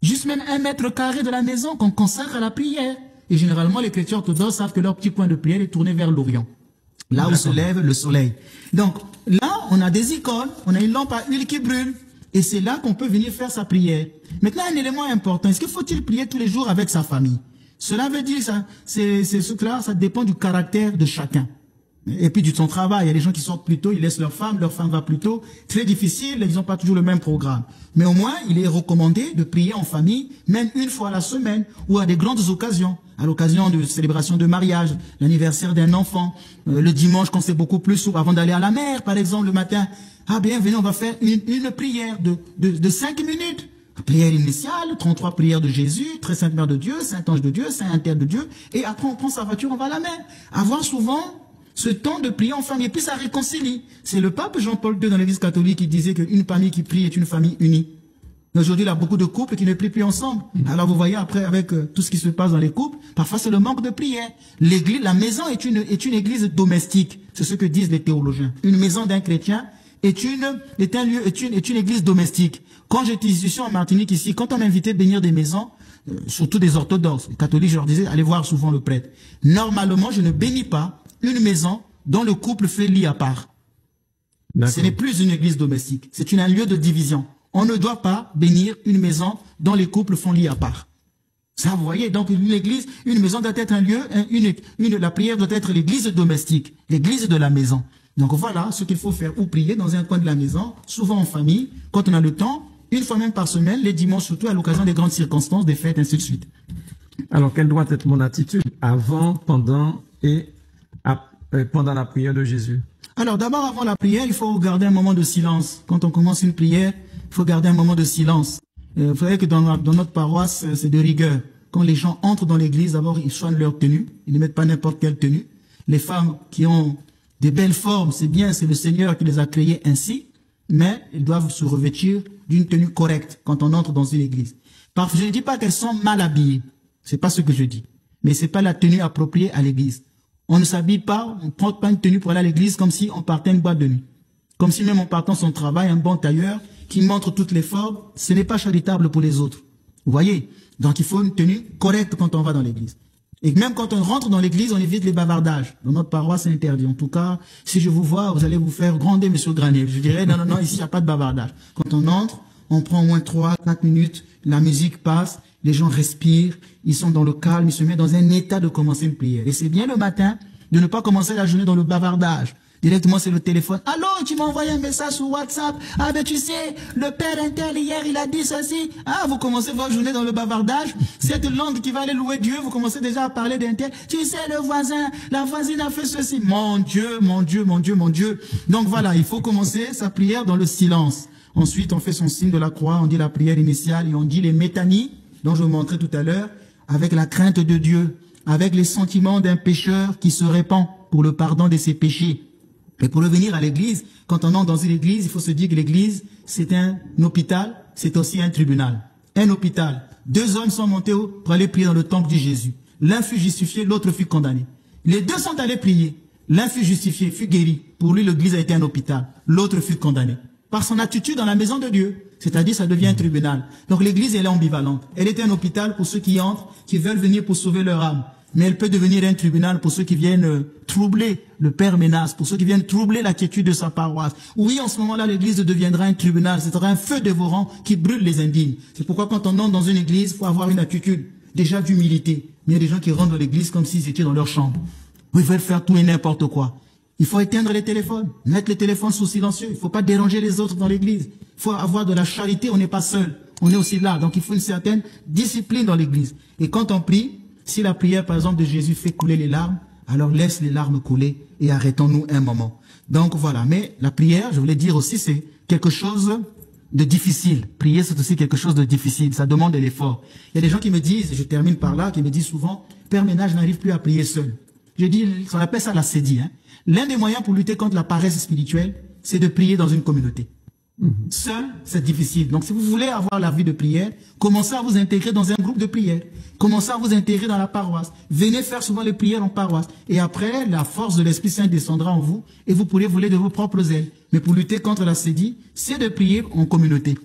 Juste même 1 mètre carré de la maison qu'on consacre à la prière. Et généralement, les chrétiens orthodoxes savent que leur petit coin de prière est tourné vers l'Orient. Là où se lève le soleil. Donc, là, on a des icônes, on a une lampe à huile qui brûle. Et c'est là qu'on peut venir faire sa prière. Maintenant, un élément important. Est-ce qu'il faut-il prier tous les jours avec sa famille? Cela veut dire, ça dépend du caractère de chacun. Et puis de son travail, il y a des gens qui sortent plus tôt, ils laissent leur femme va plus tôt. Très difficile, ils n'ont pas toujours le même programme. Mais au moins, il est recommandé de prier en famille, même une fois à la semaine, ou à des grandes occasions. À l'occasion de célébration de mariage, l'anniversaire d'un enfant, le dimanche quand c'est beaucoup plus sourd, avant d'aller à la mer, par exemple, le matin. Ah bien, venez, on va faire une prière de 5 minutes. Prière initiale, 33 prières de Jésus, très sainte Mère de Dieu, saint ange de Dieu, saint interne de Dieu. Et après, on prend sa voiture, on va à la mer. Avoir souvent ce temps de prier en famille, et puis ça réconcilie. C'est le pape Jean-Paul II dans l'église catholique qui disait qu'une famille qui prie est une famille unie. Aujourd'hui, il y a beaucoup de couples qui ne prient plus ensemble. Alors vous voyez après, avec tout ce qui se passe dans les couples, parfois c'est le manque de prière. L'église, la maison est une église domestique. C'est ce que disent les théologiens. Une maison d'un chrétien est une église domestique. Quand j'étais ici en Martinique ici, quand on m'invitait à bénir des maisons, surtout des orthodoxes, les catholiques, je leur disais, allez voir souvent le prêtre. Normalement, je ne bénis pas une maison dont le couple fait lit à part. Ce n'est plus une église domestique. C'est un lieu de division. On ne doit pas bénir une maison dont les couples font lit à part. Ça, vous voyez, donc une maison doit être un lieu, la prière doit être l'église domestique, l'église de la maison. Donc voilà ce qu'il faut faire, ou prier dans un coin de la maison, souvent en famille, quand on a le temps, une fois même par semaine, les dimanches surtout à l'occasion des grandes circonstances, des fêtes, ainsi de suite. Alors, quelle doit être mon attitude avant, pendant et pendant la prière de Jésus? Alors, d'abord, avant la prière, il faut garder un moment de silence. Quand on commence une prière, il faut garder un moment de silence. Vous savez que dans notre paroisse, c'est de rigueur. Quand les gens entrent dans l'église, d'abord, ils choisissent leur tenue. Ils ne mettent pas n'importe quelle tenue. Les femmes qui ont des belles formes, c'est bien, c'est le Seigneur qui les a créées ainsi. Mais elles doivent se revêtir d'une tenue correcte quand on entre dans une église. Parfois, je ne dis pas qu'elles sont mal habillées. C'est pas ce que je dis. Mais c'est pas la tenue appropriée à l'église. On ne s'habille pas, on ne porte pas une tenue pour aller à l'église comme si on partait une boîte de nuit. Comme si même en partant son travail, un bon tailleur qui montre toutes les formes, ce n'est pas charitable pour les autres. Vous voyez? Donc il faut une tenue correcte quand on va dans l'église. Et même quand on rentre dans l'église, on évite les bavardages. Dans notre paroisse, c'est interdit. En tout cas, si je vous vois, vous allez vous faire gronder, monsieur Granier. Je dirais, non, ici, il n'y a pas de bavardage. Quand on entre, on prend au moins 3-4 minutes, la musique passe, les gens respirent, ils sont dans le calme, ils se mettent dans un état de commencer une prière. Et c'est bien le matin de ne pas commencer la journée dans le bavardage. Directement sur le téléphone. Allô, tu m'as envoyé un message sur WhatsApp. Ah ben tu sais, le père intel hier, il a dit ceci. Ah, vous commencez votre journée dans le bavardage. Cette langue qui va aller louer Dieu, vous commencez déjà à parler d'intel. Tu sais, le voisin, la voisine a fait ceci. Mon Dieu, mon Dieu, mon Dieu, mon Dieu. Donc voilà, il faut commencer sa prière dans le silence. Ensuite, on fait son signe de la croix, on dit la prière initiale et on dit les métanies, dont je vous montrais tout à l'heure, avec la crainte de Dieu, avec les sentiments d'un pécheur qui se répand pour le pardon de ses péchés. Et pour revenir à l'église, quand on entre dans une église, il faut se dire que l'église, c'est un hôpital, c'est aussi un tribunal. Un hôpital. 2 hommes sont montés pour aller prier dans le temple de Jésus. L'un fut justifié, l'autre fut condamné. Les 2 sont allés prier. L'un fut justifié, fut guéri. Pour lui, l'église a été un hôpital. L'autre fut condamné. Par son attitude dans la maison de Dieu. C'est-à-dire, ça devient un tribunal. Donc l'église, elle est ambivalente. Elle est un hôpital pour ceux qui entrent, qui veulent venir pour sauver leur âme. Mais elle peut devenir un tribunal pour ceux qui viennent troubler le Père Ménas, pour ceux qui viennent troubler la quiétude de sa paroisse. Oui, en ce moment-là, l'église deviendra un tribunal. Ce sera un feu dévorant qui brûle les indignes. C'est pourquoi quand on entre dans une église, il faut avoir une attitude déjà d'humilité. Mais il y a des gens qui rentrent dans l'église comme s'ils étaient dans leur chambre. Ils veulent faire tout et n'importe quoi. Il faut éteindre les téléphones, mettre les téléphones sous silencieux. Il ne faut pas déranger les autres dans l'église. Il faut avoir de la charité, on n'est pas seul. On est aussi là. Donc il faut une certaine discipline dans l'église. Et quand on prie, si la prière, par exemple, de Jésus fait couler les larmes, alors laisse les larmes couler et arrêtons-nous un moment. Donc voilà. Mais la prière, je voulais dire aussi, c'est quelque chose de difficile. Prier, c'est aussi quelque chose de difficile. Ça demande de l'effort. Il y a des gens qui me disent, et je termine par là, qui me disent souvent, Père Ménage n'arrive plus à prier seul. Je dis, on appelle ça la sédie. L'un des moyens pour lutter contre la paresse spirituelle, c'est de prier dans une communauté. Seul, c'est difficile. Donc, si vous voulez avoir la vie de prière, commencez à vous intégrer dans un groupe de prière. Commencez à vous intégrer dans la paroisse. Venez faire souvent les prières en paroisse. Et après, la force de l'Esprit Saint descendra en vous et vous pourrez voler de vos propres ailes. Mais pour lutter contre la sédie, c'est de prier en communauté.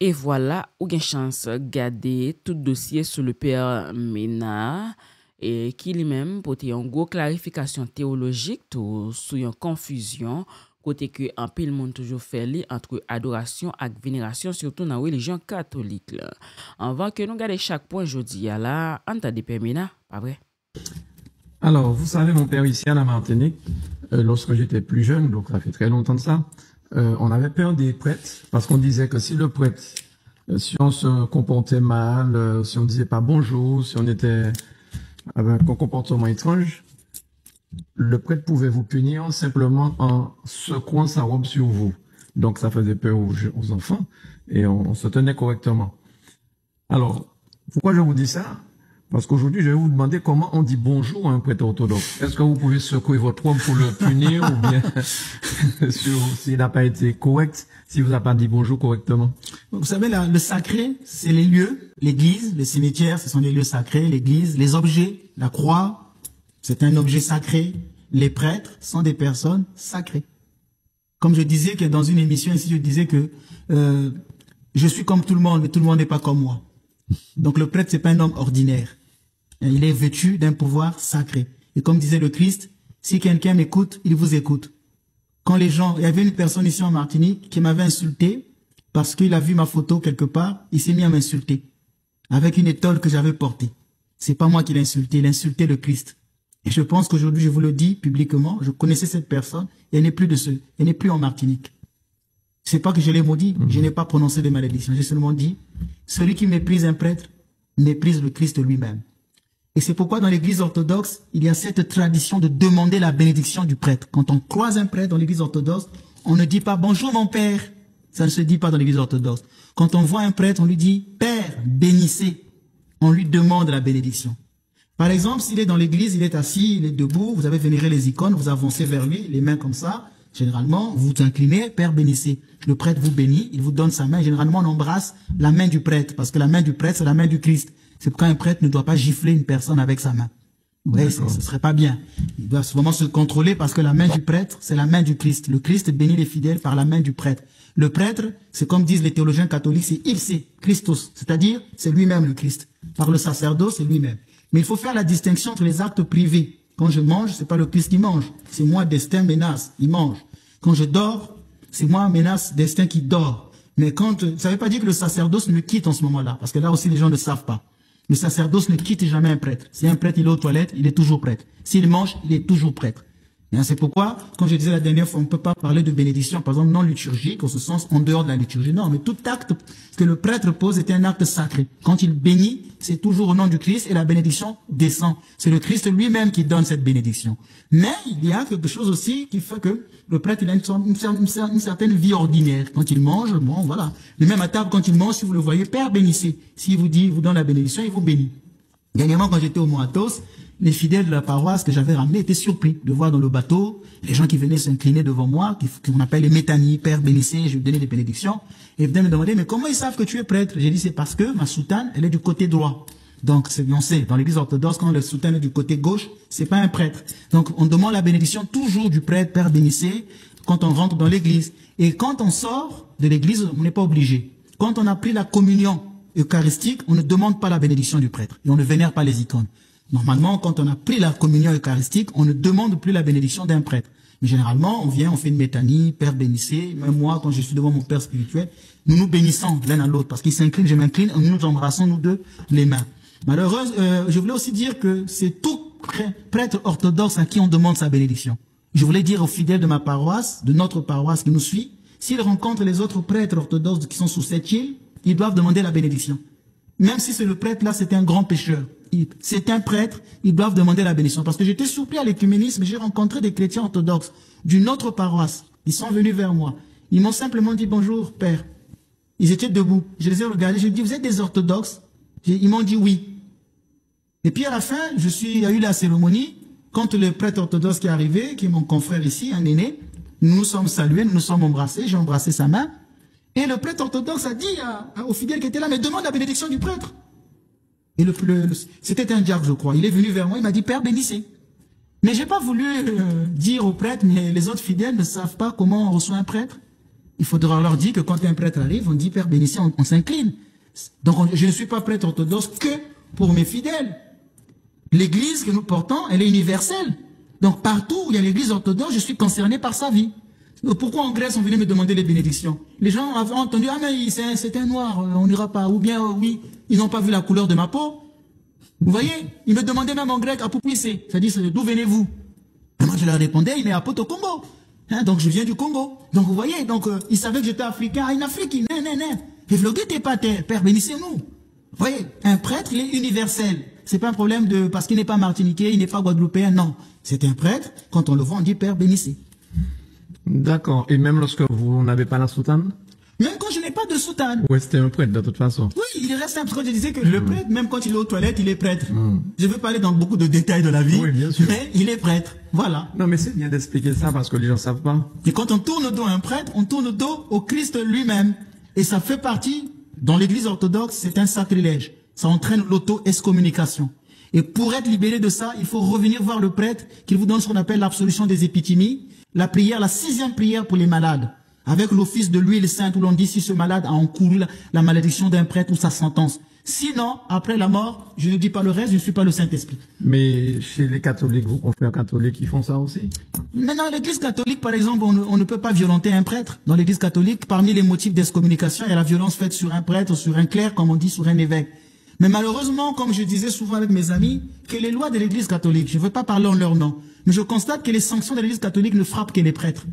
Et voilà, ou une chance garder tout dossier sur le Père Ménas et qui lui-même porte une grosse clarification théologique sur une confusion côté que en pile monde toujours fait li entre adoration et vénération surtout dans la religion catholique là. Avant que nous garder chaque point jeudi là, entendez Père Ménas, pas vrai? Alors, vous savez, mon père ici à la Martinique, lorsque j'étais plus jeune, donc ça fait très longtemps de ça, on avait peur des prêtres parce qu'on disait que si le prêtre, si on se comportait mal, si on disait pas bonjour, si on était avec un comportement étrange, le prêtre pouvait vous punir simplement en secouant sa robe sur vous. Donc ça faisait peur aux enfants et on se tenait correctement. Alors, pourquoi je vous dis ça? Parce qu'aujourd'hui, je vais vous demander comment on dit bonjour à un prêtre orthodoxe. Est-ce que vous pouvez secouer votre robe pour le punir ou bien s'il n'a pas été correct, si vous n'avez pas dit bonjour correctement? Vous savez, le sacré, c'est les lieux, l'église, les cimetières, ce sont des lieux sacrés, l'église, les objets, la croix, c'est un objet sacré. Les prêtres sont des personnes sacrées. Comme je disais que dans une émission ici, je disais que je suis comme tout le monde, mais tout le monde n'est pas comme moi. Donc le prêtre, c'est pas un homme ordinaire. Il est vêtu d'un pouvoir sacré. Et comme disait le Christ, si quelqu'un m'écoute, il vous écoute. Quand les gens, il y avait une personne ici en Martinique qui m'avait insulté parce qu'il a vu ma photo quelque part, il s'est mis à m'insulter avec une étole que j'avais portée. C'est pas moi qui l'ai insulté, il a insulté le Christ. Et je pense qu'aujourd'hui, je vous le dis publiquement, je connaissais cette personne, et elle n'est plus elle n'est plus en Martinique. C'est pas que je l'ai maudit, je n'ai pas prononcé de malédiction, j'ai seulement dit, celui qui méprise un prêtre, méprise le Christ lui-même. Et c'est pourquoi dans l'église orthodoxe, il y a cette tradition de demander la bénédiction du prêtre. Quand on croise un prêtre dans l'église orthodoxe, on ne dit pas bonjour mon père. Ça ne se dit pas dans l'église orthodoxe. Quand on voit un prêtre, on lui dit père, bénissez. On lui demande la bénédiction. Par exemple, s'il est dans l'église, il est assis, il est debout, vous avez vénéré les icônes, vous avancez vers lui, les mains comme ça. Généralement, vous vous inclinez, père, bénissez. Le prêtre vous bénit, il vous donne sa main. Généralement, on embrasse la main du prêtre, parce que la main du prêtre, c'est la main du Christ. C'est pourquoi un prêtre ne doit pas gifler une personne avec sa main. Oui, ce serait pas bien. Il doit vraiment se contrôler parce que la main du prêtre, c'est la main du Christ. Le Christ bénit les fidèles par la main du prêtre. Le prêtre, c'est comme disent les théologiens catholiques, c'est ipse Christus, c'est-à-dire c'est lui-même le Christ. Par le sacerdoce, c'est lui-même. Mais il faut faire la distinction entre les actes privés. Quand je mange, c'est pas le Christ qui mange, c'est moi, Destin, Ménas, il mange. Quand je dors, c'est moi, Ménas, Destin qui dort. Mais ça veut pas dire que le sacerdoce me quitte en ce moment-là, parce que là aussi les gens ne savent pas. Le sacerdoce ne quitte jamais un prêtre. Si un prêtre il est aux toilettes, il est toujours prêtre. S'il mange, il est toujours prêtre. C'est pourquoi, comme je disais la dernière fois, on ne peut pas parler de bénédiction, par exemple, non liturgique, au sens en dehors de la liturgie. Non, mais tout acte que le prêtre pose est un acte sacré. Quand il bénit, c'est toujours au nom du Christ et la bénédiction descend. C'est le Christ lui-même qui donne cette bénédiction. Mais il y a quelque chose aussi qui fait que le prêtre, il a une certaine vie ordinaire. Quand il mange, bon, voilà. Mais même à table, quand il mange, si vous le voyez, Père, bénissez. S'il vous dit, il vous donne la bénédiction, il vous bénit. Dernièrement, quand j'étais au Mont Athos, les fidèles de la paroisse que j'avais ramenés étaient surpris de voir dans le bateau les gens qui venaient s'incliner devant moi, qu'on appelle les métanies, Père bénissez, je lui donnais des bénédictions, et ils venaient me demander, mais comment ils savent que tu es prêtre? J'ai dit, c'est parce que ma soutane, elle est du côté droit. Donc, on sait, dans l'église orthodoxe, quand le soutane est du côté gauche, c'est pas un prêtre. Donc, on demande la bénédiction toujours du prêtre, Père bénissez, quand on rentre dans l'église. Et quand on sort de l'église, on n'est pas obligé. Quand on a pris la communion eucharistique, on ne demande pas la bénédiction du prêtre, et on ne vénère pas les icônes. Normalement, quand on a pris la communion eucharistique, on ne demande plus la bénédiction d'un prêtre. Mais généralement, on vient, on fait une métanie, Père bénissez. Même moi, quand je suis devant mon Père spirituel, nous nous bénissons l'un à l'autre. Parce qu'il s'incline, je m'incline, nous nous embrassons, nous deux, les mains. Malheureusement, je voulais aussi dire que c'est tout prêtre orthodoxe à qui on demande sa bénédiction. Je voulais dire aux fidèles de ma paroisse, de notre paroisse qui nous suit, s'ils rencontrent les autres prêtres orthodoxes qui sont sous cette île, ils doivent demander la bénédiction. Même si c'est le prêtre là, c'est un grand pécheur. C'est un prêtre, ils doivent demander la bénédiction. Parce que j'étais surpris à l'écuménisme, j'ai rencontré des chrétiens orthodoxes d'une autre paroisse. Ils sont venus vers moi. Ils m'ont simplement dit bonjour, Père. Ils étaient debout. Je les ai regardés, j'ai dit, vous êtes des orthodoxes? Ils m'ont dit oui. Et puis à la fin, il y a eu la cérémonie. Quand le prêtre orthodoxe qui est arrivé, qui est mon confrère ici, un aîné, nous nous sommes salués, nous nous sommes embrassés, j'ai embrassé sa main. Et le prêtre orthodoxe a dit aux fidèles qui étaient là, mais demande la bénédiction du prêtre. Et c'était un diacre, je crois. Il est venu vers moi, il m'a dit, Père, bénissez. Mais j'ai pas voulu dire au prêtre, mais les autres fidèles ne savent pas comment on reçoit un prêtre. Il faudra leur dire que quand un prêtre arrive, on dit, Père, bénissez, on s'incline. Donc je ne suis pas prêtre orthodoxe que pour mes fidèles. L'église que nous portons, elle est universelle. Donc partout où il y a l'église orthodoxe, je suis concerné par sa vie. Pourquoi en Grèce on venait me demander les bénédictions? Les gens avaient entendu, ah mais c'est un noir, on n'ira pas. Ou bien, oui, ils n'ont pas vu la couleur de ma peau. Vous voyez? Ils me demandaient même en grec, Apoupisse, c'est-à-dire d'où venez-vous? Et moi je leur répondais, il est à Poto Congo. Donc je viens du Congo. Donc vous voyez, donc ils savaient que j'étais africain, une Afrique, et vloguez tes pater, Père, bénissez-nous. Vous voyez, un prêtre, il est universel. C'est pas un problème parce qu'il n'est pas martiniquais, il n'est pas guadeloupéen, non. C'est un prêtre, quand on le voit, on dit Père, bénissez. D'accord. Et même lorsque vous n'avez pas la soutane? Même quand je n'ai pas de soutane. Oui, c'était un prêtre de toute façon. Oui, il reste simple. Quand je disais que le prêtre, même quand il est aux toilettes, il est prêtre. Je veux parler dans beaucoup de détails de la vie. Oui, bien sûr. Mais il est prêtre. Voilà. Non, mais c'est bien d'expliquer ça parce que les gens ne savent pas. Et quand on tourne le dos à un prêtre, on tourne le dos au Christ lui-même. Et ça fait partie, dans l'église orthodoxe, c'est un sacrilège. Ça entraîne l'auto-excommunication. Et pour être libéré de ça, il faut revenir voir le prêtre, qu'il vous donne ce qu'on appelle l'absolution des épithymies, la prière, la 6e prière pour les malades, avec l'office de l'huile sainte où l'on dit si ce malade a encouru la malédiction d'un prêtre ou sa sentence. Sinon, après la mort, je ne dis pas le reste, je ne suis pas le Saint-Esprit. Mais chez les catholiques, vos confrères catholiques, ils font ça aussi? Maintenant, l'église catholique, par exemple, on ne peut pas violenter un prêtre. Dans l'église catholique, parmi les motifs d'excommunication, il y a la violence faite sur un prêtre, sur un clerc, comme on dit, sur un évêque. Mais malheureusement, comme je disais souvent avec mes amis, que les lois de l'église catholique, je ne veux pas parler en leur nom, mais je constate que les sanctions de l'église catholique ne frappent que les prêtres.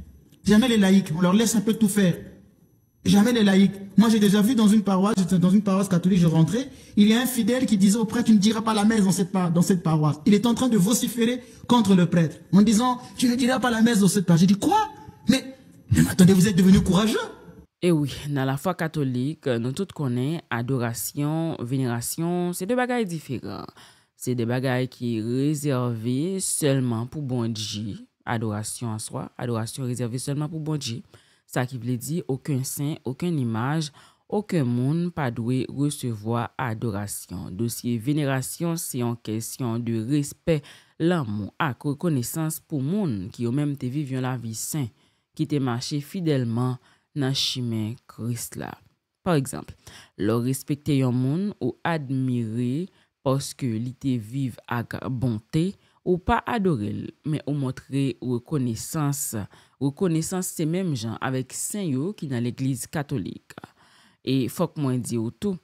Jamais les laïcs, on leur laisse un peu tout faire. Jamais les laïcs. Moi, j'ai déjà vu dans une paroisse catholique, je rentrais, il y a un fidèle qui disait au prêtre, tu ne diras pas la messe dans cette paroisse. Il est en train de vociférer contre le prêtre, en disant, tu ne diras pas la messe dans cette paroisse. J'ai dit, quoi? Mais attendez, vous êtes devenu courageux? Et oui, dans la foi catholique, nous tous connaissons adoration, vénération, c'est deux bagailles différents. C'est des bagailles qui sont réservées seulement pour bon Dieu. Adoration en soi, adoration réservée seulement pour bon Dieu. Ça qui veut dire aucun saint, aucune image, aucun monde pas doué recevoir adoration. Dossier vénération, c'est en question de respect, l'amour, à reconnaissance pour monde qui ont même te vivent la vie saint, qui te marché fidèlement dans chemin Christ là. Par exemple, leur respecter un monde ou admirer parce que li te vive avec bonté ou pas adorer mais ou montrer reconnaissance. Reconnaissance c'est même gens avec saint yo qui dans l'église catholique. Et faut que moi dire tout,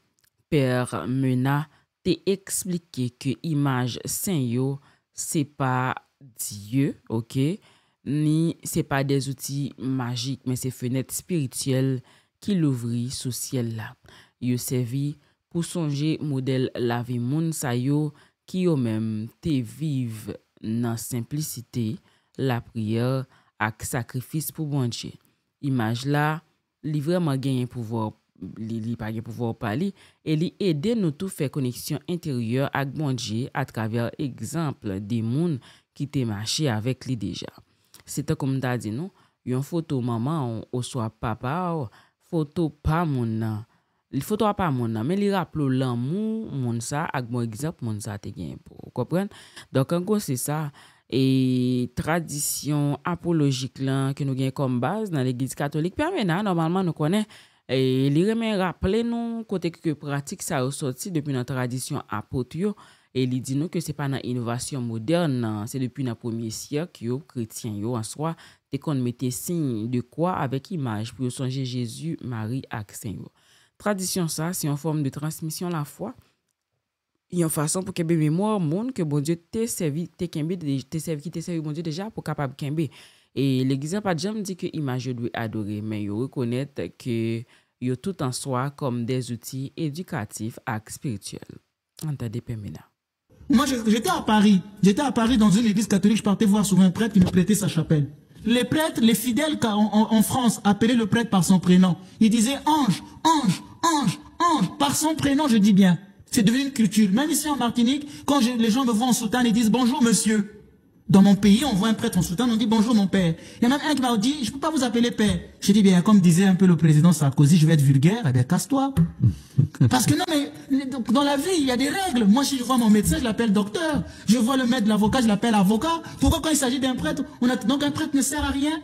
Père Mena te expliqué que image saint yo c'est pas Dieu, OK? ni c'est pas des outils magiques, mais c'est fenêtres spirituelles qui l'ouvrit sous ciel là. Yo servi pour songer modèle la vie moun sa yo qui yo même te vive dans simplicité, la prière ak sacrifice pour bon Dieu. Image là, li vraiment gagne pouvoir li pas gagne pouvoir parler et li aider nous tout faire connexion intérieure ak bon Dieu à travers exemple des moun qui te marché avec lui déjà. C'était comme t'as dit non, une photo maman ou soit papa, photo pas mon il photo pas mon mais il rappelle l'amour mon ça ak bon exemple mon ça te gagne pour comprendre. Donc en gros c'est ça et tradition apologique là que nous gagne comme base dans l'église catholique permet normalement nous connaît et il remet rappeler nous côté que pratique ça ressorti depuis notre tradition apôtre et il dit nous que c'est pas une innovation moderne, c'est depuis le premier siècle yo chrétien yo en soi te qu'on mettait signe de croix avec image pour songer Jésus, Marie ak Saint yo. Tradition ça c'est en forme de transmission la foi. Une façon pour que mémoire monde que bon Dieu te servi te kembe te servi qui te servi bon Dieu déjà pour capable kembe. Et l'église pas jamais dit que image doit adorer mais yo reconnaître que yo tout en soi comme des outils éducatifs et spirituels. Entendez Pemena. Moi, j'étais à Paris. J'étais à Paris dans une église catholique. Je partais voir souvent un prêtre qui me prêtait sa chapelle. Les prêtres, les fidèles en France appelaient le prêtre par son prénom. Ils disaient ange, ange, ange, ange. Par son prénom, je dis bien. C'est devenu une culture. Même ici en Martinique, quand les gens me voient en soutane, ils disent bonjour monsieur. Dans mon pays, on voit un prêtre en soutane, on dit bonjour mon père. Il y en a même un qui m'a dit, je peux pas vous appeler père. J'ai dit bien, comme disait un peu le président Sarkozy, je vais être vulgaire, eh bien casse-toi. Parce que non mais, dans la vie, il y a des règles. Moi, si je vois mon médecin, je l'appelle docteur. Je vois le maître de l'avocat, je l'appelle avocat. Pourquoi quand il s'agit d'un prêtre, donc un prêtre ne sert à rien?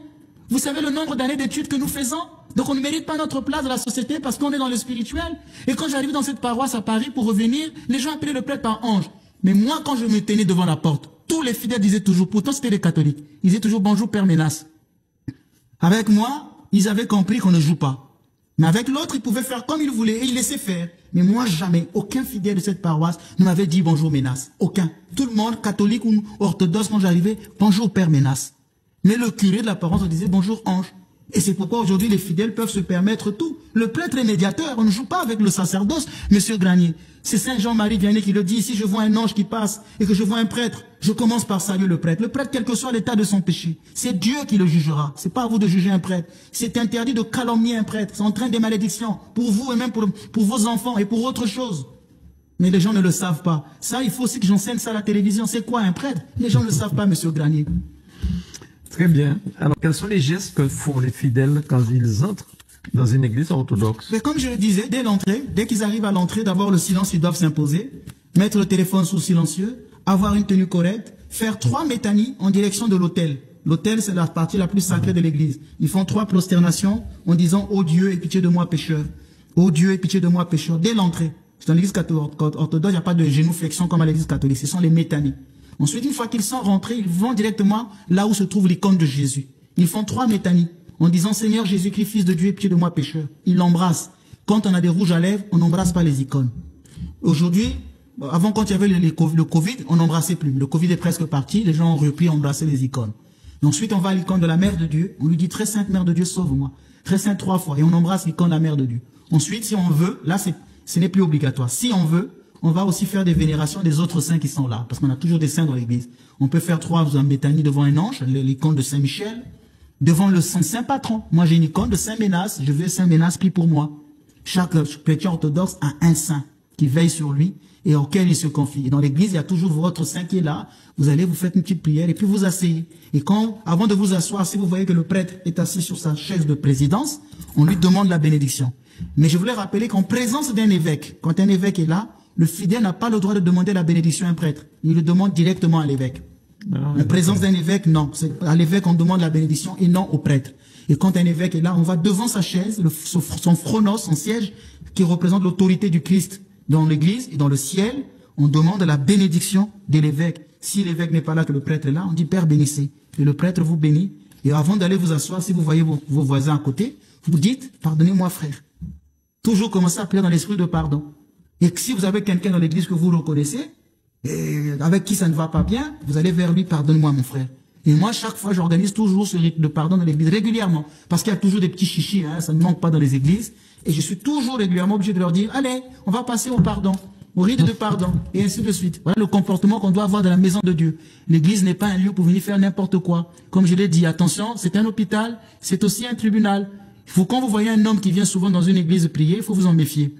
Vous savez le nombre d'années d'études que nous faisons? Donc on ne mérite pas notre place dans la société parce qu'on est dans le spirituel. Et quand j'arrive dans cette paroisse à Paris pour revenir, les gens appelaient le prêtre par ange. Mais moi, quand je me tenais devant la porte, tous les fidèles disaient toujours, pourtant c'était les catholiques, ils disaient toujours bonjour Père Ménas. Avec moi, ils avaient compris qu'on ne joue pas. Mais avec l'autre, ils pouvaient faire comme ils voulaient et ils laissaient faire. Mais moi, jamais, aucun fidèle de cette paroisse ne m'avait dit bonjour Ménas. Aucun. Tout le monde, catholique ou orthodoxe, quand j'arrivais, bonjour Père Ménas. Mais le curé de la paroisse disait bonjour Ange. Et c'est pourquoi aujourd'hui les fidèles peuvent se permettre tout. Le prêtre est médiateur, on ne joue pas avec le sacerdoce, Monsieur Granier. C'est Saint Jean-Marie Vianney qui le dit, si je vois un ange qui passe et que je vois un prêtre, je commence par saluer le prêtre. Le prêtre, quel que soit l'état de son péché, c'est Dieu qui le jugera. C'est pas à vous de juger un prêtre. C'est interdit de calomnier un prêtre. C'est entraîne des malédictions pour vous et même pour vos enfants et pour autre chose. Mais les gens ne le savent pas. Ça, il faut aussi que j'enseigne ça à la télévision. C'est quoi un prêtre? Les gens ne le savent pas, Monsieur Granier. Très bien. Alors, quels sont les gestes que font les fidèles quand ils entrent dans une église orthodoxe? Mais comme je le disais, dès l'entrée, dès qu'ils arrivent à l'entrée, d'abord le silence, ils doivent s'imposer, mettre le téléphone sous silencieux, avoir une tenue correcte, faire 3 métanies en direction de l'autel. L'autel, c'est la partie la plus sacrée de l'église. Ils font 3 prosternations en disant « Ô Dieu, aie pitié de moi, pécheur. Ô Dieu, aie pitié de moi, pécheur. » Dès l'entrée. Dans l'église orthodoxe, il n'y a pas de génuflexion comme à l'église catholique. Ce sont les métanies. Ensuite, une fois qu'ils sont rentrés, ils vont directement là où se trouve l'icône de Jésus. Ils font 3 métanies en disant « Seigneur Jésus-Christ, Fils de Dieu, aie pitié de moi, pécheur. » Ils l'embrassent. Quand on a des rouges à lèvres, on n'embrasse pas les icônes. Aujourd'hui, avant quand il y avait le Covid, on n'embrassait plus. Le Covid est presque parti, les gens ont repris à embrasser les icônes. Et ensuite, on va à l'icône de la Mère de Dieu. On lui dit « Très sainte Mère de Dieu, sauve-moi. » Très sainte 3 fois. Et on embrasse l'icône de la Mère de Dieu. Ensuite, si on veut, là, ce n'est plus obligatoire. Si on veut, on va aussi faire des vénérations des autres saints qui sont là. Parce qu'on a toujours des saints dans l'église. On peut faire 3 en Béthanie devant un ange, l'icône de Saint-Michel, devant le saint patron. Moi, j'ai une icône de Saint-Ménas. Je veux Saint-Ménas, prie pour moi. Chaque chrétien orthodoxe a un saint qui veille sur lui et auquel il se confie. Et dans l'église, il y a toujours votre saint qui est là. Vous allez vous faire une petite prière et puis vous asseyez. Et avant de vous asseoir, si vous voyez que le prêtre est assis sur sa chaise de présidence, on lui demande la bénédiction. Mais je voulais rappeler qu'en présence d'un évêque, quand un évêque est là, le fidèle n'a pas le droit de demander la bénédiction à un prêtre. Il le demande directement à l'évêque. En présence d'un évêque, non. À l'évêque, on demande la bénédiction et non au prêtre. Et quand un évêque est là, on va devant sa chaise, son phronos, son siège, qui représente l'autorité du Christ dans l'église et dans le ciel. On demande la bénédiction de l'évêque. Si l'évêque n'est pas là, que le prêtre est là, on dit Père bénissez. Et le prêtre vous bénit. Et avant d'aller vous asseoir, si vous voyez vos voisins à côté, vous dites pardonnez-moi frère. Toujours commencer à prier dans l'esprit de pardon. Et si vous avez quelqu'un dans l'église que vous reconnaissez, et avec qui ça ne va pas bien, vous allez vers lui, pardonne-moi mon frère. Et moi, chaque fois, j'organise toujours ce rite de pardon dans l'église, régulièrement. Parce qu'il y a toujours des petits chichis, hein, ça ne manque pas dans les églises. Et je suis toujours régulièrement obligé de leur dire, allez, on va passer au pardon, au rite de pardon, et ainsi de suite. Voilà le comportement qu'on doit avoir dans la maison de Dieu. L'église n'est pas un lieu pour venir faire n'importe quoi. Comme je l'ai dit, attention, c'est un hôpital, c'est aussi un tribunal. Il faut, quand vous voyez un homme qui vient souvent dans une église prier, il faut vous en méfier.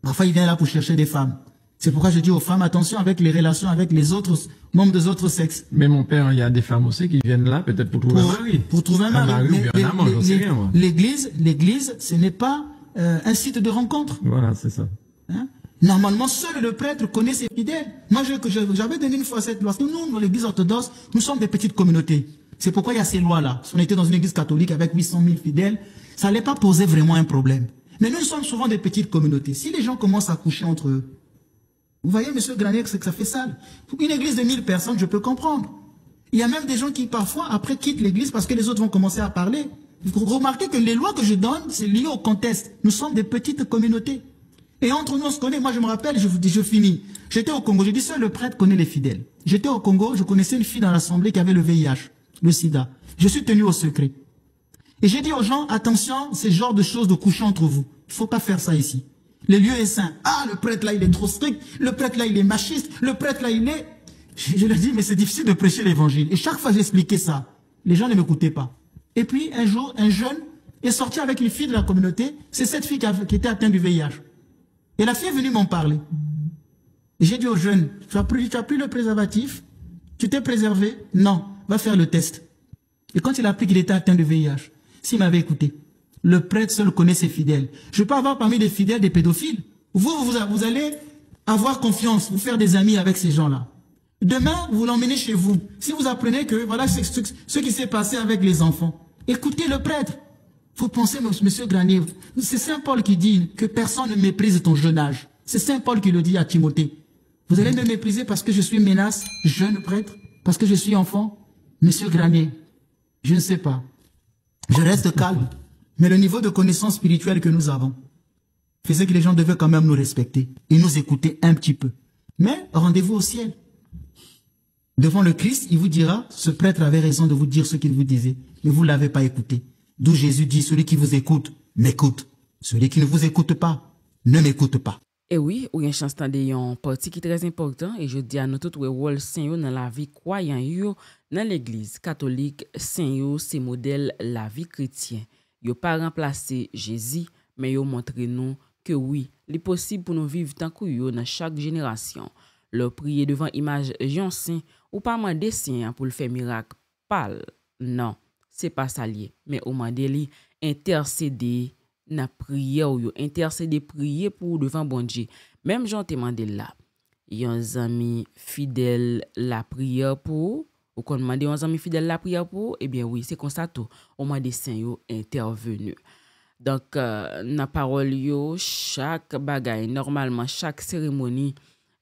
Parfois, il vient là pour chercher des femmes. C'est pourquoi je dis aux femmes, attention avec les relations avec les autres membres des autres sexes. Mais mon père, il y a des femmes aussi qui viennent là, peut-être pour trouver un mari. Pour trouver un mari. Un mari ou bien un amant, j'en sais rien, moi. L'église, ce n'est pas un site de rencontre. Voilà, c'est ça. Hein? Normalement, seul le prêtre connaît ses fidèles. Moi, j'avais donné une fois cette loi. Nous, dans l'église orthodoxe, nous sommes des petites communautés. C'est pourquoi il y a ces lois-là. Si on était dans une église catholique avec 800 000 fidèles, ça n'allait pas poser vraiment un problème. Mais nous sommes souvent des petites communautés. Si les gens commencent à coucher entre eux, vous voyez, monsieur Granier, c'est que ça fait sale. Une église de 1000 personnes, je peux comprendre. Il y a même des gens qui, parfois, après, quittent l'église parce que les autres vont commencer à parler. Vous remarquez que les lois que je donne, c'est lié au contexte. Nous sommes des petites communautés. Et entre nous, on se connaît. Moi, je me rappelle, je finis. J'étais au Congo. Je dis, seul le prêtre connaît les fidèles. J'étais au Congo, je connaissais une fille dans l'assemblée qui avait le VIH, le sida. Je suis tenu au secret. Et j'ai dit aux gens, attention, c'est ce genre de choses de coucher entre vous. Il ne faut pas faire ça ici. Le lieu est saint. Ah, le prêtre là, il est trop strict. Le prêtre là, il est machiste. Le prêtre là, il est... Je leur dis, mais c'est difficile de prêcher l'évangile. Et chaque fois, j'expliquais ça. Les gens ne m'écoutaient pas. Et puis, un jour, un jeune est sorti avec une fille de la communauté. C'est cette fille qui était atteinte du VIH. Et la fille est venue m'en parler. Et j'ai dit au jeune, tu as pris le préservatif? Tu t'es préservé? Non. Va faire le test. Et quand il a appris qu'il était atteint de VIH, s'il m'avait écouté, le prêtre seul connaît ses fidèles. Je peux avoir parmi les fidèles des pédophiles. Vous allez avoir confiance, vous faire des amis avec ces gens-là. Demain, vous l'emmenez chez vous. Si vous apprenez que voilà ce qui s'est passé avec les enfants, écoutez le prêtre. Faut penser, monsieur Granier, c'est Saint Paul qui dit que personne ne méprise ton jeune âge. C'est Saint Paul qui le dit à Timothée. Vous allez me mépriser parce que je suis menace, jeune prêtre, parce que je suis enfant. Monsieur Granier, je ne sais pas. Je reste calme. Mais le niveau de connaissance spirituelle que nous avons faisait que les gens devaient quand même nous respecter et nous écouter un petit peu. Mais rendez-vous au ciel. Devant le Christ, il vous dira, ce prêtre avait raison de vous dire ce qu'il vous disait, mais vous ne l'avez pas écouté. D'où Jésus dit, celui qui vous écoute, m'écoute. Celui qui ne vous écoute pas, ne m'écoute pas. Et oui, ou y a une chance d'un parti qui est très important, et je dis à nous tous, où rôle Saint dans la vie croyant, dans l'église catholique, Saint c'est modèle la vie chrétienne. Yo pas remplacer Jésus, mais yo montre nous que oui, il est possible pour nous vivre tant que yo dans chaque génération. Leur prier devant image Jean Saint ou pas demander Saint pour le faire miracle, parle. Non, c'est pas ça lié, mais au mandeli intercéder na prière ou yo intercéder prier pour devant bon Dieu. Même Jean te mandé là. Yon ami fidèle la prière pour ou qu'on demande aux amis fidèles la prière pour, eh bien oui, c'est comme ça tout. Au moins des saints yo intervenu. Donc, na parole yo, chaque bagaille, normalement, chaque cérémonie,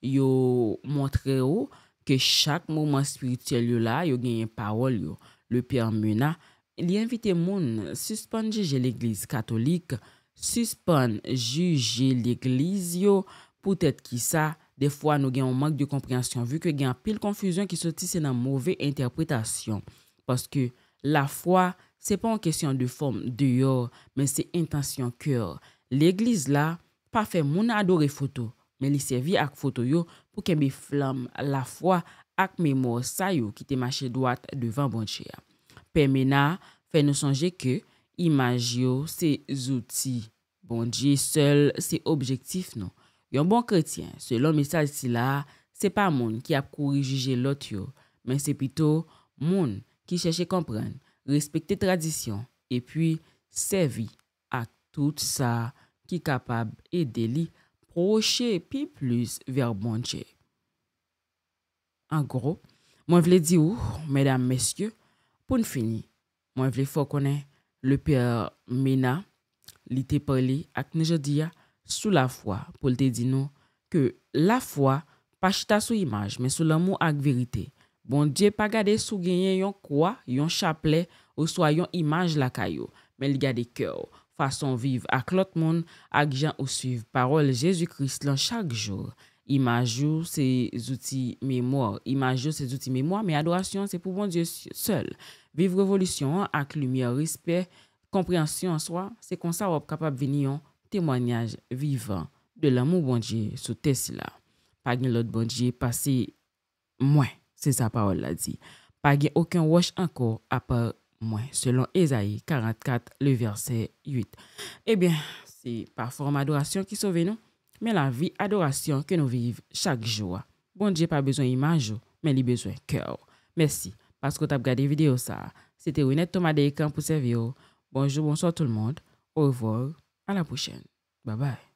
yo montre yo que chaque moment spirituel yo là, yo gagne parole yo. Le Père Mena, il invite moun suspend juger l'église catholique, suspend juger l'église yo, peut-être qui ça. Des fois, nous avons un manque de compréhension, vu que nous avons pile confusion qui sortit, c'est une mauvaise interprétation. Parce que la foi, ce n'est pas une question de forme dehors, mais c'est intention cœur. L'église là, pas fait moun adorer photo, mais il servi avec photo yo pour que mes flammes la foi avec mémoire ça yo qui te marché droite devant bon Dieu. Permena fait nous songer que image yo c'est outils. Bon Dieu seul c'est objectif non. Un bon chrétien, selon le message si là, c'est pas moun qui a couru juger l'autre yo, mais c'est plutôt moun qui cherche comprendre, respecter tradition et puis servir à tout ça qui est capable d'aider li procher puis plus vers bon Dieu. En gros, moi vle dire ou, mesdames, messieurs, pour nous finir, moi vle faut connaître le Père Mena, li te parlé ak nou jodi sous la foi pour te dire nous que la foi pas chita sous image mais sous l'amour ak vérité. Bon Dieu pas garder sous gagner yon croix, yon chapelet ou soit yon image la caillou, mais il garder cœur, façon vivre ak l'autre monde ak gens ou suivre parole Jésus-Christ lan chaque jour Image, c'est outils mémoire. Image, c'est outils mémoire, mais adoration, c'est pour bon Dieu seul. Vivre révolution avec lumière, respect, compréhension en soi, c'est comme ça qu'on est capable de venir un témoignage vivant de l'amour bon Dieu sous Tesla. Pas de l'autre bon Dieu passé moins, c'est sa parole l'a dit. Pas de aucun wash encore à part moins, selon Ésaïe 44, le verset 8. Eh bien, c'est pas forme adoration qui sauve nous, mais la vie adoration que nous vivons chaque jour. Bon Dieu pas besoin d'image, mais il a besoin de cœur. Merci parce que tu as regardé la vidéo ça. C'était Winette Thomas Descamps pour servir. Bonjour, bonsoir tout le monde. Au revoir, à la prochaine. Bye bye.